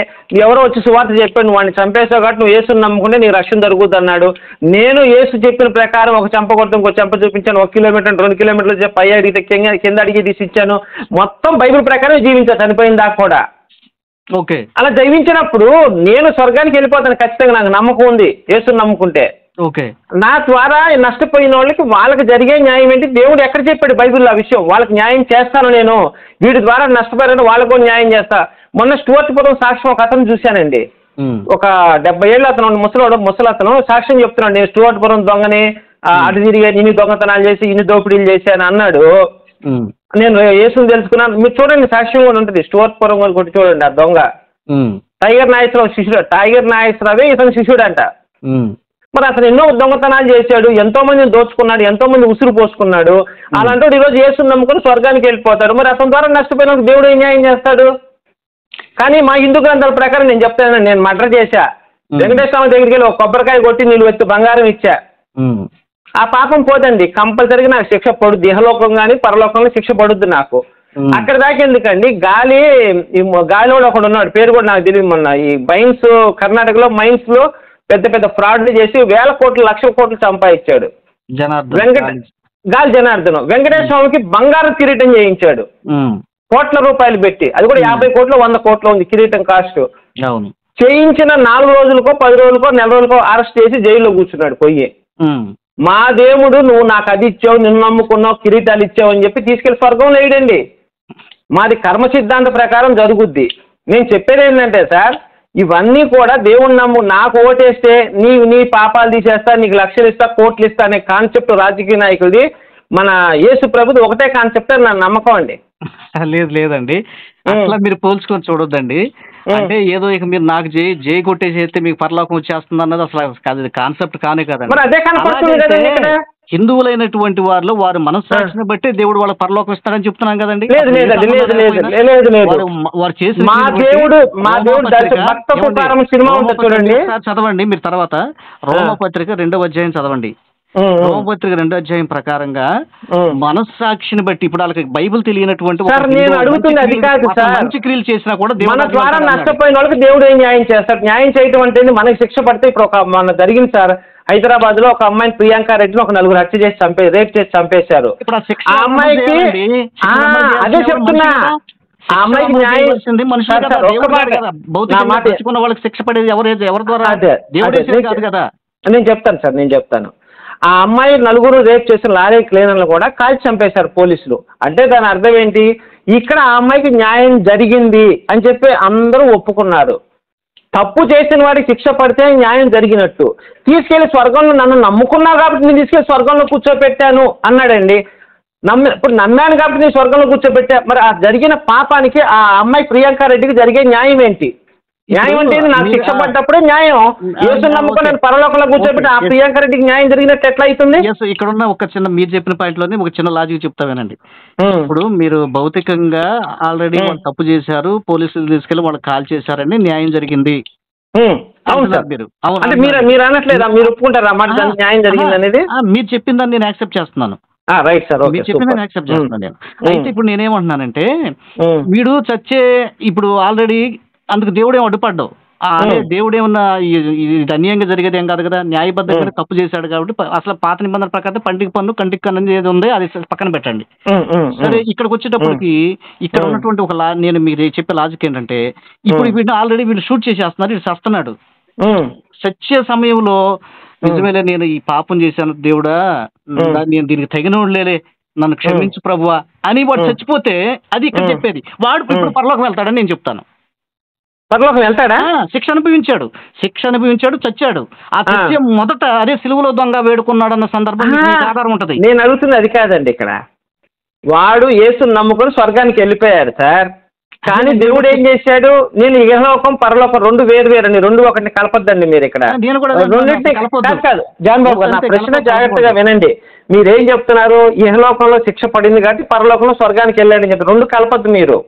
ఎవరో వచ్చి సువార్త చెప్పాడు, నువ్వు వాడిని చంపేసావు కాబట్టి నువ్వు యేసుని నమ్ముకుంటే నీకు రక్షణ దొరుకుద్ది అన్నాడు. నేను యేసు చెప్పిన ప్రకారం ఒక చెంప కొడుతూ ఇంకో చెంప చూపించాను, 1 కిలోమీటర్ 2 కిలోమీటర్లు పై అడిగితే కింద అడిగి తీసి ఇచ్చాను, మొత్తం బైబిల్ ప్రకారం జీవించాను చనిపోయిన దాకా కూడా. ఓకే, అలా జీవించినప్పుడు నేను స్వర్గానికి వెళ్ళిపోతాను ఖచ్చితంగా, నాకు నమ్మకం ఉంది యేసుని నమ్ముకుంటే. ఓకే, నా ద్వారా నష్టపోయిన వాళ్ళకి జరిగే న్యాయం ఏంటి? దేవుడు ఎక్కడ చెప్పాడు బైబిల్లో ఆ విషయం? వాళ్ళకి న్యాయం చేస్తాను నేను, వీటి ద్వారా నష్టపోయాను వాళ్ళకు న్యాయం చేస్తా. మొన్న స్టూవర్ట్పురం సాక్ష్యం ఒక అతను చూశానండి, ఒక 70 ఏళ్ళు అతను ముసలతను సాక్ష్యం చెప్తున్నాడు, నేను స్టూవర్ట్పురం దొంగని, అటు తిరిగి ఇన్ని దొంగతనాలు చేసి ఇన్ని దోపిడీలు చేశాను అన్నాడు. నేను యేసుని తెలుసుకున్నాను. మీరు చూడండి సాక్ష్యం కూడా ఉంటుంది, స్టూవర్ట్పురం కొట్టి చూడండి. ఆ దొంగ టైగర్ నాగేశ్వరరావు శిష్యుడు, టైగర్ నాగేశ్వరరావే ఇతను శిష్యుడు అంట. మరి అతను ఎన్నో దొంగతనాలు చేశాడు, ఎంతో మందిని దోచుకున్నాడు, ఎంతో మంది ఉసురు పోసుకున్నాడు. అలాంటి ఈరోజు యేసుని నమ్ముకుని స్వర్గానికి వెళ్ళిపోతాడు. మరి అతని ద్వారా నష్టపోయిన దేవుడు ఏం న్యాయం చేస్తాడు? కానీ మా హిందూ గ్రంథాల ప్రకారం నేను చెప్తాను, నేను మర్డర్ చేశా, వెంకటేశ్వర స్వామి దగ్గరికి వెళ్ళి ఒక కొబ్బరికాయ కొట్టి నీళ్ళు ఎత్తు బంగారం ఇచ్చా, ఆ పాపం పోదండి, కంపల్సరీగా నాకు శిక్ష పడుద్ది, ఇహలోకం కానీ పరలోకంలో శిక్ష పడుద్ది నాకు. అక్కడ దాకా ఎందుకండి? గాలిలో ఒకడు ఉన్నాడు, పేరు కూడా నాకు తెలియదు. మొన్న ఈ మైన్స్ కర్ణాటకలో మైన్స్ లో పెద్ద పెద్ద ఫ్రాడ్లు చేసి 1000 కోట్లు 1,00,000 కోట్లు సంపాదించాడు గాలి జనార్దనం. వెంకటేశ్వర స్వామికి బంగారం కిరీటం చేయించాడు కోట్ల రూపాయలు పెట్టి, అది కూడా 50 కోట్లు 100 కోట్లు ఉంది కిరీటం కాస్ట్. చేయించిన 4 రోజులకో 10 రోజులకో నెల రోజులకో అరెస్ట్ చేసి జైల్లో కూర్చున్నాడు పోయి. మా దేవుడు నువ్వు నాకు అది ఇచ్చావు, నిన్ను నమ్ముకున్నావు, కిరీటాలు ఇచ్చావు అని చెప్పి తీసుకెళ్లి స్వర్గంలో వేయడండి. మాది కర్మ సిద్ధాంత ప్రకారం జరుగుద్ది. నేను చెప్పేది ఏంటంటే సార్, ఇవన్నీ కూడా దేవుడు నమ్ము, నాకు ఓటేస్తే నీ పాపాలు తీసేస్తా, నీకు లక్షలు ఇస్తా, కోట్లు ఇస్తా అనే కాన్సెప్ట్ రాజకీయ నాయకుడిది. మన యేసు ప్రభుది ఒకటే కాన్సెప్ట్ అని నా నమ్మకం అండి. లేదండి, అట్లా మీరు పోల్చుకొని చూడొద్దండి. అంటే ఏదో ఇక మీరు నాకు జై కొట్టేసేస్తే మీకు పరలోకం వచ్చేస్తుంది అన్నది అసలు కాన్సెప్ట్ కానే కదండి. హిందువులైనటువంటి వారు మనస్సాక్షిని బట్టి దేవుడు వాళ్ళ పరలోకం ఇస్తాడని చెప్తున్నాం కదండి. వారు చేసిన చదవండి మీరు తర్వాత రోమపత్రిక 2వ అధ్యాయం చదవండి. రోమపత్రిక 2వ అధ్యాయం ప్రకారంగా మనస్సాక్షిని బట్టి ఇప్పుడు వాళ్ళకి బైబిల్ తెలియనటువంటి నేను అడుగుతుంది అది కాదు సార్. మంచి క్రియలు చేసినా కూడా మన ద్వారా నష్టపోయిన వాళ్ళకి దేవుడు ఏం న్యాయం చేస్తాడు? న్యాయం చేయటం అంటే మనకి శిక్ష పడితే ఇప్పుడు ఒక మన జరిగింది సార్, హైదరాబాద్ లో ఒక అమ్మాయిని ప్రియాంక రెడ్డిని ఒక 4 హత్య చేసి రేప్ చేసి చంపేశారు. ఆ అమ్మాయికి అదే చెప్తున్నా, ఆ అమ్మాయికి న్యాయం వాళ్ళకి శిక్ష పడేది ఎవరి ద్వారా? కదా. నేను చెప్తాను సార్, నేను చెప్తాను. ఆ అమ్మాయి 4 రేప్ చేసిన లారీ క్లీనర్లు కూడా కాల్చి చంపేశారు పోలీసులు. అంటే దాని అర్థం ఏంటి? ఇక్కడ ఆ అమ్మాయికి న్యాయం జరిగింది అని చెప్పి అందరూ ఒప్పుకున్నారు. తప్పు చేసిన వాడికి శిక్ష పడితే న్యాయం జరిగినట్టు. తీసుకెళ్లి స్వర్గంలో నన్ను నమ్ముకున్నావు కాబట్టి నేను తీసుకెళ్లి స్వర్గంలో కూర్చోబెట్టాను అన్నాడండి. ఇప్పుడు నమ్మాను కాబట్టి నేను స్వర్గంలో కూర్చోబెట్టా. మరి ఆ జరిగిన పాపానికి ఆ అమ్మాయి ప్రియాంక రెడ్డికి జరిగే న్యాయం ఏంటి? న్యాయం అంటే నాకు శిక్ష పడ్డప్పుడే న్యాయం. యేసుని నమ్ముకొని నేను పరలోకంలో కూర్చోబెట్టి ఆ ప్రియాంక రెడ్డికి న్యాయం జరిగినట్టు ఎట్లా అవుతుంది? ఇక్కడ ఉన్న ఒక చిన్న మీరు చెప్పిన పాయింట్ లోనే ఒక చిన్న లాజిక్ చెప్తావేనండి. ఇప్పుడు మీరు భౌతికంగా ఆల్రెడీ వాళ్ళు తప్పు చేశారు, పోలీసులు తీసుకెళ్లి వాళ్ళు కాల్ చేశారని న్యాయం జరిగింది. అవును సార్. అంటే మీరు అనట్లేదా? మీరు ఒప్పుకుంటారా మాట న్యాయం జరిగింది అనేది? మీరు చెప్పిన దాన్ని నేను యాక్సెప్ట్ చేస్తున్నాను. రైట్ సార్, మీరు చెప్పిన దాన్ని యాక్సెప్ట్ చేస్తున్నాను నేను. అయితే ఇప్పుడు నేనేమంటున్నానంటే వీడు చచ్చే ఇప్పుడు ఆల్రెడీ అందుకు దేవుడేం అడ్డుపడ్డావు. అదే దేవుడేమన్నా ఇది అన్యాయంగా జరిగేది ఏం కాదు కదా, న్యాయబద్ధంగా తప్పు చేశాడు కాబట్టి అసలు పాత నిబంధనల ప్రకారం పండికి పన్ను కంటికి కన్ను అనేది ఏది ఉందో అది పక్కన పెట్టండి. సరే, ఇక్కడికి వచ్చేటప్పటికి ఇక్కడ ఉన్నటువంటి ఒక నేను మీరు చెప్పే లాజిక్ ఏంటంటే ఇప్పుడు వీడిని ఆల్రెడీ వీళ్ళు షూట్ చేసేస్తున్నారు, వీడు చస్తున్నాడు. చచ్చే సమయంలో నిజమేలే నేను ఈ పాపం చేశాను దేవుడా, నేను దీనికి తగినోడులే, నన్ను క్షమించు ప్రభువా అని వాడు చచ్చిపోతే అది ఇక్కడ చెప్పేది. వాడు ఇప్పుడు పరలోకం వెళ్తాడని నేను చెప్తాను. పరలోకం వెళ్తాడా? శిక్ష అనుభవించాడు, చచ్చాడు. ఆ సత్యం మొదట అదే సిలువలో దొంగ వేడుకున్నాడు అన్న సందర్భం ఆధారం ఉంటది. నేను అడుగుతుంది అది కాదండి. ఇక్కడ వాడు యేసుని నమ్ముకొని స్వర్గానికి వెళ్ళిపోయాడు సార్. కానీ దేవుడు ఏం చేశాడు? నేను ఇహలోకం పరలోకం 2 వేరు, 2 ఒకటిని కలపద్దండి మీరు ఇక్కడ. కాదు జాన్ బాబు గారు, నా ప్రశ్న జాగ్రత్తగా వినండి. మీరేం చెప్తున్నారు? ఇహలోకంలో శిక్ష పడింది కాబట్టి పరలోకంలో స్వర్గానికి వెళ్ళాడని చెప్పి 2 కలపద్దు మీరు.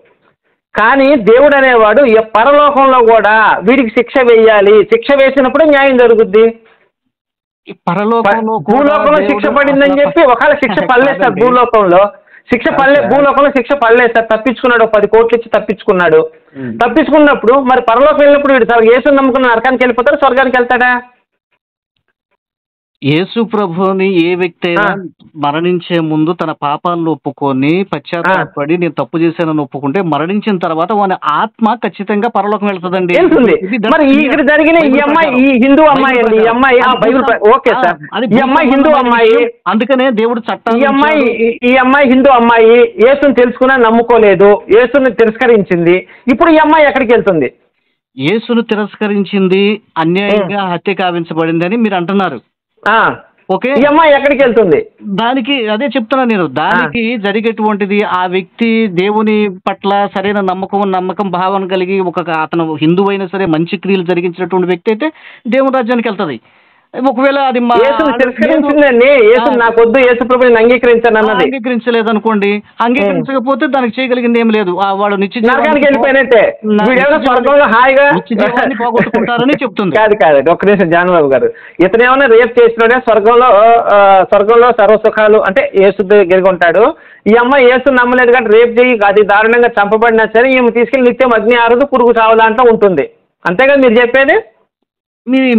కానీ దేవుడు అనేవాడు పరలోకంలో కూడా వీడికి శిక్ష వేయాలి. శిక్ష వేసినప్పుడు న్యాయం జరుగుద్ది. భూలోకంలో శిక్ష పడిందని చెప్పి ఒకవేళ శిక్ష పడలేదు సార్, భూలోకంలో శిక్ష పడలేదు సార్, తప్పించుకున్నాడు, 10 కోట్లు ఇచ్చి తప్పించుకున్నాడు. తప్పించుకున్నప్పుడు మరి పరలోకం వెళ్ళినప్పుడు వీడు యేసుని నమ్ముకున్న నరకానికి వెళ్ళిపోతాడు, స్వర్గానికి వెళ్తాడా? యేసు ప్రభుని ఏ వ్యక్తి అయినా మరణించే ముందు తన పాపాలను ఒప్పుకొని పశ్చాత్తాపడి నేను తప్పు చేశానని ఒప్పుకుంటే మరణించిన తర్వాత వాని ఆత్మ ఖచ్చితంగా పరలోకం వెళ్తుందండి. మరి ఇక్కడ జరిగిన ఈ అమ్మాయి ఈ హిందూ అమ్మాయి అండి, ఈ అమ్మాయి ఓకే సార్, ఈ అమ్మాయి హిందూ అమ్మాయి, అందుకనే దేవుడు చట్టం ఈ అమ్మాయి హిందూ అమ్మాయి యేసుని తెలుసుకున్నా నమ్ముకోలేదు, యేసుని తిరస్కరించింది. ఇప్పుడు ఈ అమ్మాయి ఎక్కడికి వెళ్తుంది? యేసును తిరస్కరించింది, అన్యాయంగా హత్య కావించబడింది అని మీరు అంటున్నారు. ఓకే, ఈ అమ్మాయి ఎక్కడికి వెళ్తుంది? దానికి అదే చెప్తున్నా నేను. దానికి జరిగేటువంటిది ఆ వ్యక్తి దేవుని పట్ల సరైన నమ్మకం భావన కలిగి అతను హిందువు అయినా సరే మంచి క్రియలు జరిగించినటువంటి వ్యక్తి అయితే దేవుని రాజ్యానికి వెళ్తుంది. ఒకవేళ అది నాకొద్దు యేసు ప్రభుని అంగీకరించానన్నది అంగీకరించలేదు అనుకోండి, అంగీకరించకపోతే దానికి చేయగలిగింది ఏం లేదు. వాడు నిత్య వెళ్ళిపోయినట్టే హాయిగా పోగొట్టుకుంటారని చెప్తుంది. కాదు ఒక్క నిమిషం జాన్ బాబు గారు, ఇతను ఏమన్నా రేప్ చేసినోడే స్వర్గంలో సర్వసుఖాలు అంటే యేసు దగ్గరికి ఉంటాడు. ఈ అమ్మాయి యేసు నమ్మలేదు కాబట్టి రేప్ చేయి అది దారుణంగా చంపబడినా సరే ఈమె తీసుకెళ్లి నిత్యం అగ్ని ఆరదు పురుగు చావు దాంట్లో ఉంటుంది. అంతే కదా మీరు చెప్పేది?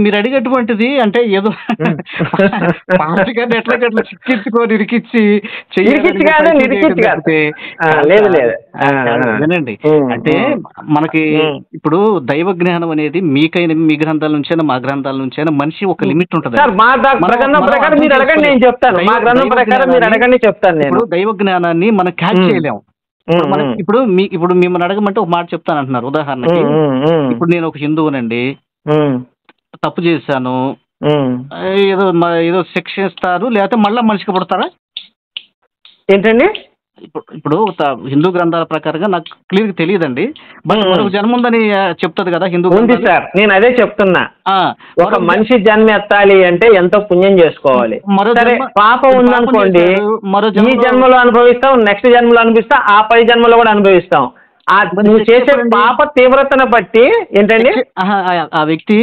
మీరు అడిగేటువంటిది అంటే ఏదో పాస్టర్ ఎట్లా చిక్కించుకొని ఇరికిచ్చి వినండి. అంటే మనకి ఇప్పుడు దైవ జ్ఞానం అనేది మీకైనా మీ గ్రంథాల నుంచైనా మా గ్రంథాల నుంచైనా మనిషి ఒక లిమిట్ ఉంటుంది. దైవ జ్ఞానాన్ని మనం క్యాచ్ చేయలేము. ఇప్పుడు మిమ్మల్ని అడగమంటే ఒక మాట చెప్తాను అంటున్నారు. ఉదాహరణకి ఇప్పుడు నేను ఒక హిందువునండి, తప్పు చేశాను, ఏదో శిక్ష ఇస్తారు లేకపోతే మళ్ళీ మనిషికి పుడతారా ఏంటండి? ఇప్పుడు హిందూ గ్రంథాల ప్రకారంగా నాకు క్లియర్గా తెలియదండి, బట్ మరొక జన్మ ఉందని చెప్తుంది కదా హిందూ. ఉంది సార్, నేను అదే చెప్తున్నా. ఒక మనిషి జన్మ ఎత్తాలి అంటే ఎంతో పుణ్యం చేసుకోవాలి. పాపం ఉందనుకోండి, ఈ జన్మలో అనుభవిస్తాం, నెక్స్ట్ జన్మలో అనుభవిస్తాం, ఆ 10 జన్మలో కూడా అనుభవిస్తాం. నువ్వు చేసే పాప తీవ్రతను బట్టి ఏంటండి ఆ వ్యక్తి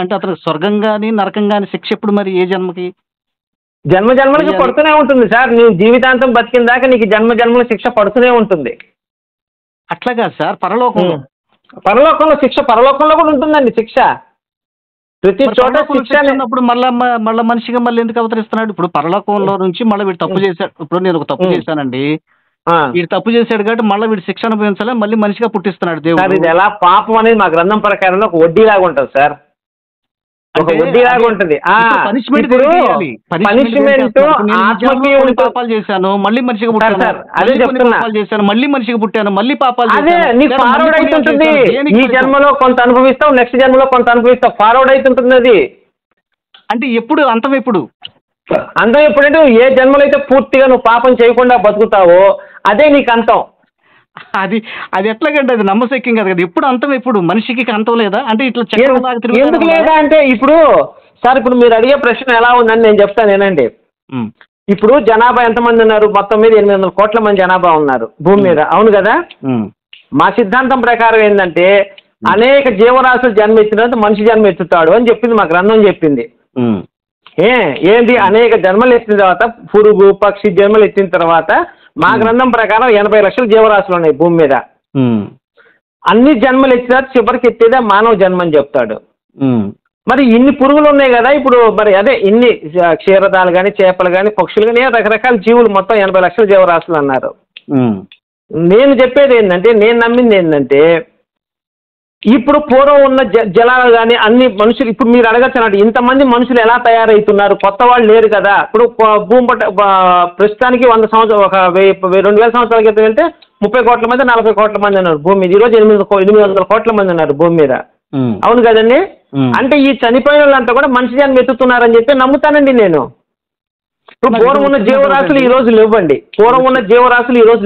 అంటే అతను స్వర్గం గాని నరకం గాని శిక్ష ఎప్పుడు మరి ఏ జన్మకి జన్మ జన్మలకి పడుతూనే ఉంటుంది సార్. నువ్వు జీవితాంతం బతికిన దాకా నీకు జన్మ జన్మల శిక్ష పడుతూనే ఉంటుంది. అట్లా కాదు సార్, పరలోకంలో శిక్ష పరలోకంలో కూడా ఉంటుందండి శిక్ష. ప్రతి చోట శిక్ష ఉన్నప్పుడు మళ్ళీ మనిషిగా మళ్ళీ ఎందుకు అవతరిస్తున్నాడు? ఇప్పుడు పరలోకంలో నుంచి మళ్ళీ వీడు తప్పు చేశాడు. ఇప్పుడు నేను ఒక తప్పు చేశానండి, వీడు తప్పు చేశాడు కాబట్టి మళ్ళీ వీడు శిక్ష అనుభవించాలి, మళ్ళీ మనిషిగా పుట్టిస్తున్నాడు దేవుడు. ఇది ఎలా పాపం అనేది మా గ్రంథం ప్రకారంలో ఒక వడ్డీలాగా ఉంటుంది సార్, ఒక వడ్డీలాగా ఉంటుంది. పనిష్మెంట్ పాపాలు చేశాను, మళ్ళీ మనిషిగా పుట్టాను, అదే పాపాలు చేశాను, మళ్ళీ మనిషిగా పుట్టాను, మళ్ళీ పాపాలు ఫార్వర్డ్ అవుతుంటుంది. ఈ జన్మలో కొంత అనుభవిస్తావు, నెక్స్ట్ జన్మలో కొంత అనుభవిస్తావు, ఫార్వర్డ్ అవుతుంటుంది అది. అంటే ఎప్పుడు అంతం? ఎప్పుడు అంతం? ఎప్పుడంటే ఏ జన్మలో అయితే పూర్తిగా నువ్వు పాపం చేయకుండా బతుకుతావో అదే నీకు అంతం. అది ఎట్లాగంటే అది నమ్మశక్యం కదా. ఎప్పుడు అంతం? ఎప్పుడు మనిషికి అంతం లేదా? అంటే ఇట్లా ఎందుకు లేదా అంటే ఇప్పుడు సార్, ఇప్పుడు మీరు అడిగే ప్రశ్న ఎలా ఉందని నేను చెప్తాను ఏనండి. ఇప్పుడు జనాభా ఎంతమంది ఉన్నారు? మొత్తం మీద 800 కోట్ల మంది జనాభా ఉన్నారు భూమి మీద, అవును కదా? మా సిద్ధాంతం ప్రకారం ఏంటంటే అనేక జీవరాశులు జన్మ ఎత్తిన తర్వాత మనిషి జన్మ ఎత్తుతాడు అని చెప్పింది మా గ్రంథం చెప్పింది. ఏంటి అనేక జన్మలు ఎత్తిన తర్వాత పురుగు పక్షి జన్మలు ఎత్తిన తర్వాత మా గ్రంథం ప్రకారం 80 లక్షల జీవరాశులు ఉన్నాయి భూమి మీద. అన్ని జన్మలు ఎత్తిన చివరికి ఎత్తేదే మానవ జన్మ అని చెప్తాడు. మరి ఇన్ని పురుగులు ఉన్నాయి కదా ఇప్పుడు, మరి అదే ఇన్ని క్షీరదాలు కానీ చేపలు కానీ పక్షులు కానీ రకరకాల జీవులు మొత్తం 80 లక్షల జీవరాశులు అన్నారు. నేను చెప్పేది ఏంటంటే, నేను నమ్మింది ఏంటంటే ఇప్పుడు పూర్వం ఉన్న జలాలు కానీ అన్ని మనుషులు, ఇప్పుడు మీరు అడగచ్చు అన్నట్టు ఇంతమంది మనుషులు ఎలా తయారవుతున్నారు? కొత్త వాళ్ళు లేరు కదా. ఇప్పుడు భూమి ప్రస్తుతానికి 100 సంవత్సరాలు, ఒక 2000 సంవత్సరాల క్రితం వెళ్తే 30 కోట్ల మంది 40 కోట్ల మంది ఉన్నారు భూమి మీద. ఈరోజు 800 కోట్ల మంది ఉన్నారు భూమి మీద, అవును కదండి? అంటే ఈ చనిపోయిన వాళ్ళంతా కూడా మనిషి జన్మ ఎత్తుతున్నారని చెప్పి నమ్ముతానండి నేను. ఇప్పుడు పూర్వం ఉన్న జీవరాశులు ఈ రోజు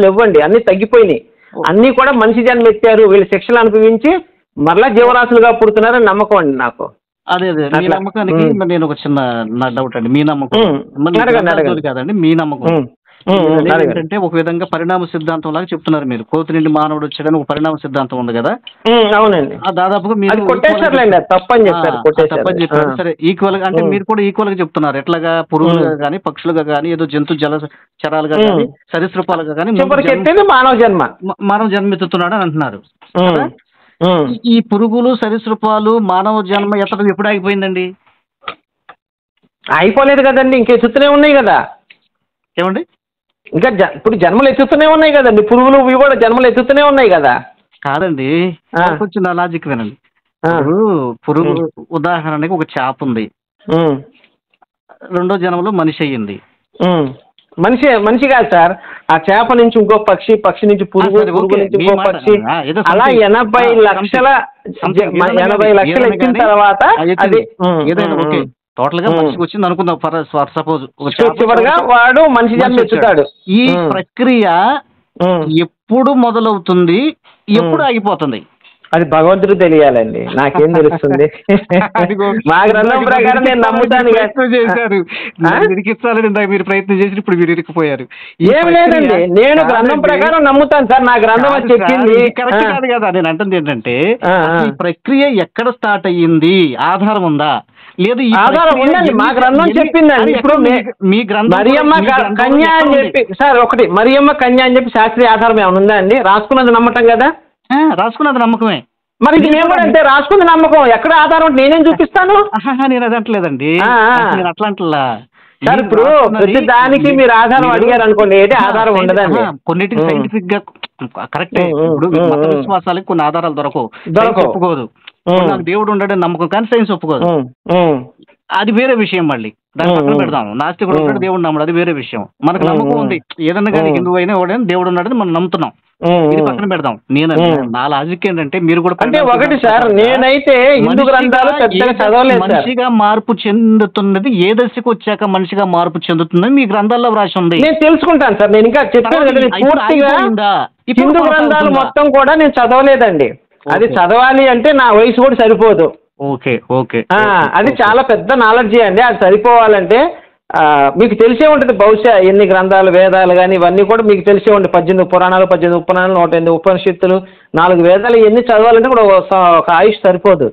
లేవండి, అన్ని తగ్గిపోయినాయి. అన్ని కూడా మనిషి జన్మ ఎత్తారు, వీళ్ళు శిక్షలు అనుభవించి మరలా జీవరాశులుగా పుడుతున్నారని నమ్మకం అండి నాకు. అదే మీ నమ్మకానికి నేను ఒక చిన్న నా డౌట్ అండి. మీ నమ్మకం కాదండి, మీ నమ్మకం ఏంటంటే ఒక విధంగా పరిణామ సిద్ధాంతం లాగా చెప్తున్నారు మీరు. కోతి నుండి మానవుడు వచ్చాడని ఒక పరిణామ సిద్ధాంతం ఉంది కదా. అవునండి, దాదాపుగా మీరు తప్పని చెప్పారు. సరే, ఈక్వల్ గా అంటే మీరు కూడా ఈక్వల్ గా చెప్తున్నారు. ఎట్లాగా పురుగులుగా కానీ పక్షులుగా కానీ ఏదో జంతు జలచరాలుగా కానీ సరీసృపాలుగా కానీ మానవ జన్మ ఎత్తుతున్నాడు అని అంటున్నారు. ఈ పురుగులు సరీసృపాలు మానవ జన్మ ఎత్తడం ఎప్పుడు ఆగిపోయిందండి? అయిపోలేదు కదండి, ఇంకెత్తుతూనే ఉన్నాయి కదా. ఏమండి? ఇంకా ఇప్పుడు జన్మలు ఎత్తుతూనే ఉన్నాయి కదండి, పురుగులు ఇవి కూడా జన్మలు ఎత్తుతూనే ఉన్నాయి కదా. కాదండి, కొంచెం నా లాజిక్ వినండి. పురుగు ఉదాహరణకి ఒక చేప ఉంది, రెండో జన్మలో మనిషి అయ్యింది. మనిషి కాదు సార్, ఆ చేప నుంచి ఇంకో పక్షి, పక్షి నుంచి పురుగు, పురుగు నుంచి ఇంకో పక్షి, అలా 80 లక్షల ఎక్కిన తర్వాత టోటల్ గా మనిషికి వచ్చింది అనుకుందాం. సపోజ్ చివరిగా వాడు మనిషి జన్మ ఎత్తుతాడు. ఈ ప్రక్రియ ఎప్పుడు మొదలవుతుంది, ఎప్పుడు ఆగిపోతుంది? అది భగవంతుడు తెలియాలండి, నాకేం తెలుస్తుంది. మా గ్రంథం ప్రకారం నేను నమ్ముతాను. మీరు ప్రయత్నం చేసి ఇప్పుడు మీరు ఇరికిపోయారు. ఏం లేదండి, నేను గ్రంథం ప్రకారం నమ్ముతాను సార్, నా గ్రంథం అది చెప్పింది. కరెక్ట్ కాదు కదా నేను అంటుంది ఏంటంటే, ఈ ప్రక్రియ ఎక్కడ స్టార్ట్ అయ్యింది? ఆధారం ఉందా? లేదు, ఆధారం ఉందండి, మా గ్రంథం చెప్పిందండి. ఇప్పుడు మీ గ్రంథం మరియమ్మ కన్య అని చెప్పి సార్, ఒకటి మరియమ్మ కన్య అని చెప్పి శాస్త్రీయ ఆధారం ఏమైనా ఉందా అండి? రాసుకున్నది నమ్మటం కదా, రాసుకున్నది నమ్మకమే. మరి మేము కూడా అంటే రాసుకుంది నమ్మకం, ఎక్కడ ఆధారం నేనేం చూపిస్తాను? నేను అది అంటలేదండి, నేను అట్లా అంటలా సార్. ఇప్పుడు ప్రతి దానికి మీరు ఆధారం అడిగారు అనుకోండి, ఏంటి ఆధారం ఉండదండి. కొన్నిటికి సైంటిఫిక్ గా కరెక్టే. ఇప్పుడు మత విశ్వాసాలకు కొన్ని ఆధారాలు దొరకవు, ఒప్పుకోదు. నాకు దేవుడు ఉండడని నమ్మకం, కానీ సైన్స్ ఒప్పుకోదు. అది వేరే విషయం. మళ్ళీ దాన్ని పక్కన పెడదాం. నాస్తికుడు ఉన్నాడు, దేవుడు నమ్మడు, అది వేరే విషయం. మనకు నమ్మకం ఉంది, ఏదన్నా కానీ హిందువు అయినా ఎవడైనా దేవుడు ఉన్నాడని మనం నమ్ముతున్నాం. ఇది పక్కన పెడదాం. నేను నా లాజిక్ ఏంటంటే, మీరు కూడా అంటే ఒకటి సార్, నేనైతే హిందూ గ్రంథాలు పెద్దగా చదవలేదు. మనిషిగా మార్పు చెందుతున్నది ఏ దశకు వచ్చాక మనిషిగా మార్పు చెందుతుందని మీ గ్రంథాల్లో రాసి ఉంది. నేను తెలుసుకుంటాను సార్, నేను ఇంకా చెప్పాను కదా, పూర్తిగా హిందూ గ్రంథాలు మొత్తం కూడా నేను చదవలేదండి. అది చదవాలి అంటే నా వయసు కూడా సరిపోదు. ఓకే ఓకే, అది చాలా పెద్ద నాలెడ్జీ అండి. అది సరిపోవాలంటే మీకు తెలిసే ఉంటుంది బహుశా ఎన్ని గ్రంథాలు, వేదాలు కానీ ఇవన్నీ కూడా మీకు తెలిసే ఉంటుంది. 18 పురాణాలు, 108 ఉపనిషత్తులు, 4 వేదాలు ఇవన్నీ చదవాలంటే కూడా ఒక ఆయుష్ సరిపోదు.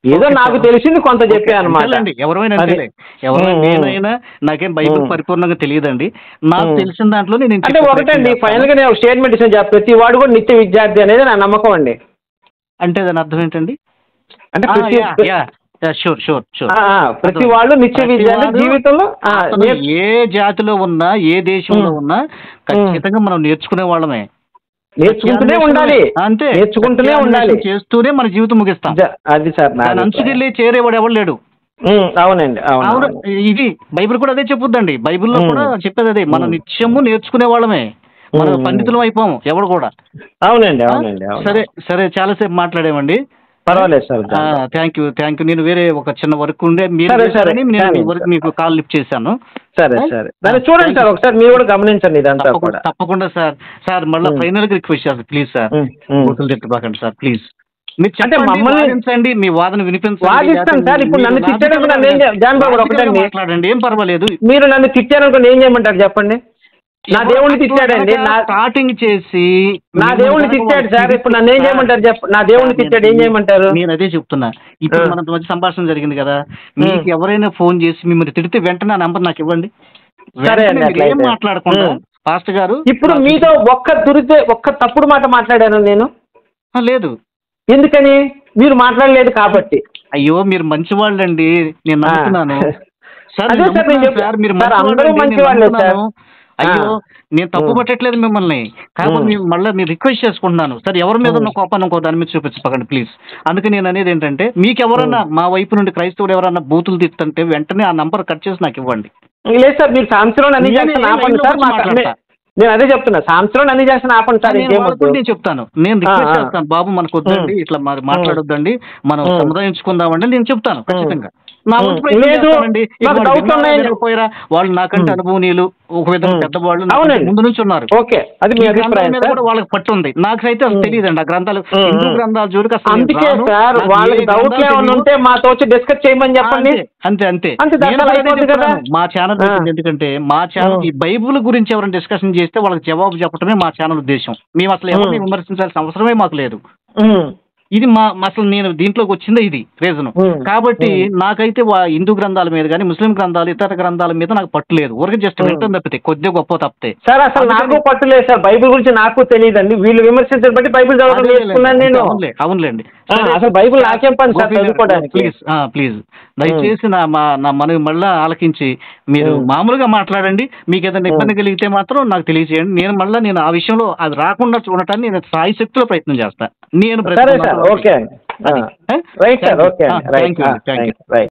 ఏదో నాకు తెలిసింది కొంత చెప్పాను అనమాట. అంతేలేండి, ఎవరైనా అంతేలే. ఎవరైనా నేనైనా నాకేం బైబిల్ పరిపూర్ణంగా తెలియదండి. నాకు తెలిసిన దాంట్లో నేను అంటే ఒకటండి, ఫైనల్ గా నేను స్టేట్మెంట్ ఇచ్చిన ప్రతి వాడు కూడా నిత్య విద్యార్థి అనేది నా నమ్మకం అండి. అంటే దాని అర్థం ఏంటండి? అంటే షూర్ ప్రతి వాళ్ళు నిత్య విద్యార్థి జీవితంలో ఏ జాతిలో ఉన్నా ఏ దేశంలో ఉన్నా ఖచ్చితంగా మనం నేర్చుకునే వాళ్ళమే, నేర్చుకుంటూనే ఉండాలి. అంతే, నేర్చుకుంటూనే ఉండాలి, చేస్తూనే మన జీవితం ముగిస్తాం. అది సార్ అంచుకెళ్ళి చేరేవాడు ఎవడు లేడు. అవునండి, అవును. ఇది బైబిల్ కూడా అదే చెప్పుద్దండి. బైబిల్లో కూడా చెప్పేది అదే, మనం నిత్యము నేర్చుకునే వాళ్ళమే, మనం పండితులం అయిపోము ఎవడు కూడా. అవునండి, అవునండి. సరే సరే, చాలాసేపు మాట్లాడేమండి. పర్వాలేదు సార్. Thank you. నేను వేరే ఒక చిన్న వర్క్ ఉండే మీకు కాల్ లిఫ్ట్ చేశాను. సరే సరే, దాన్ని చూడండి సార్ ఒకసారి, మీరు కూడా గమనించండి ఇదంతా. తప్పకుండా సార్ మళ్ళీ ఫైనల్ గా రిక్వెస్ట్ చేస్తాను, ప్లీజ్ సార్, బూతులు తిట్టబాకండి సార్, ప్లీజ్. అంటే మమ్మల్ని మీ వాదన వినిపించండి. వాదిస్తాను సార్. ఇప్పుడు నన్ను తిట్టారనుకున్నాను, మాట్లాడండి, ఏం పర్వాలేదు. మీరు నన్ను తిట్టారనుకుని ఏం చేయమంటారు చెప్పండి? నా దేవుడిని తిట్టాడండి, స్టార్టింగ్ చేసి నా దేవుడిని తిట్టాడు సార్. ఇప్పుడు నన్ను ఏం చేయమంటారు నా దేవుడిని తిట్టాడు, ఏం చేయమంటారు? నేను అదే చెప్తున్నా. ఇప్పుడు మన మధ్య సంభాషణ జరిగింది కదా, మీకు ఎవరైనా ఫోన్ చేసి మిమ్మల్ని తిడితే వెంటనే ఆ నంబర్ నాకు ఇవ్వండి. సరే అండి, ఏం మాట్లాడకుండా పాస్టర్ గారు. ఇప్పుడు మీతో ఒక్క తప్పుడు మాట మాట్లాడాను నేను? లేదు. ఎందుకని? మీరు మాట్లాడలేదు కాబట్టి. అయ్యో, మీరు మంచి వాళ్ళండి, నేను నమ్ముతున్నాను సార్. మీరు మంచి వాళ్ళే సార్. అయ్యో, నేను తప్పు పట్టట్లేదు మిమ్మల్ని, కాకపోతే మళ్ళీ మీరు రిక్వెస్ట్ చేసుకుంటున్నాను సార్, ఎవరి మీద ఉన్న కోపాన్ని ఇంకో దాని మీద చూపించకండి ప్లీజ్. అందుకే నేను అనేది ఏంటంటే, మీకు ఎవరన్నా మా వైపు నుండి క్రైస్తవుడు ఎవరన్నా బూతులు తిట్టుంటే వెంటనే ఆ నంబర్ కట్ చేసి నాకు ఇవ్వండి. లేదు సార్, మీరు సంవత్సరం అన్ని చేస్తాను ఆపండి సార్. నేను అదే చెప్తున్నా, సంవత్సరం అన్ని చేస్తాను ఆపండి సార్. నేను చెప్తాను, నేను రిక్వెస్ట్ చేస్తాను, బాబు మనకు వద్దండి, ఇట్లా మాట్లాడొద్దండి, మనం సముదాయించుకుందామండి నేను చెప్తాను ఖచ్చితంగా. వాళ్ళు నాకంటే అనుభవనీయులు, ఒక విధంగా పెద్దవాళ్ళు ముందు నుంచి ఉన్నారు. వాళ్ళకి పట్టు ఉంది, నాకైతే అసలు తెలియదండి ఆ గ్రంథాలు, హిందూ గ్రంథాలు జోలికి డిస్కస్ చేయమని చెప్పండి. అంతే. మా ఛానల్ ఎందుకంటే మా ఛానల్ ఈ బైబుల్ గురించి ఎవరైనా డిస్కషన్ చేస్తే వాళ్ళకి జవాబు చెప్పడమే మా ఛానల్ ఉద్దేశం. మేము అసలు ఎవరిని విమర్శించాల్సిన అవసరమే మాకు లేదు. ఇది అసలు నేను దీంట్లోకి వచ్చిందే ఇది రీజన్. కాబట్టి నాకైతే హిందూ గ్రంథాల మీద కానీ ముస్లిం గ్రంథాలు ఇతర గ్రంథాల మీద నాకు పట్టు లేదు. ఊరికి జస్ట్ వింటం తప్పితే, కొద్దిగా గొప్ప తప్పితే సార్. అసలు నాకు పట్టు లేదు సార్, బైబిల్ గురించి నాకు తెలియదండి. వీళ్ళు విమర్శించారు బట్టి బైబిల్ చదవడం నేర్చుకున్నాను నేను. అవునులేండి, అసలు బైబిల్ నాకేం పని సార్ చదువుకోవడానికి. ప్లీజ్ దయచేసి నా మనవి మళ్ళీ ఆలకించి మీరు మామూలుగా మాట్లాడండి. మీకు ఏదైనా ఇబ్బంది కలిగితే మాత్రం నాకు తెలియజేయండి. నేను ఆ విషయంలో అది రాకుండా చూడటానికి నేను సాయి శక్తిలో ప్రయత్నం చేస్తాను. నేను okay right sir. Okay, thank you.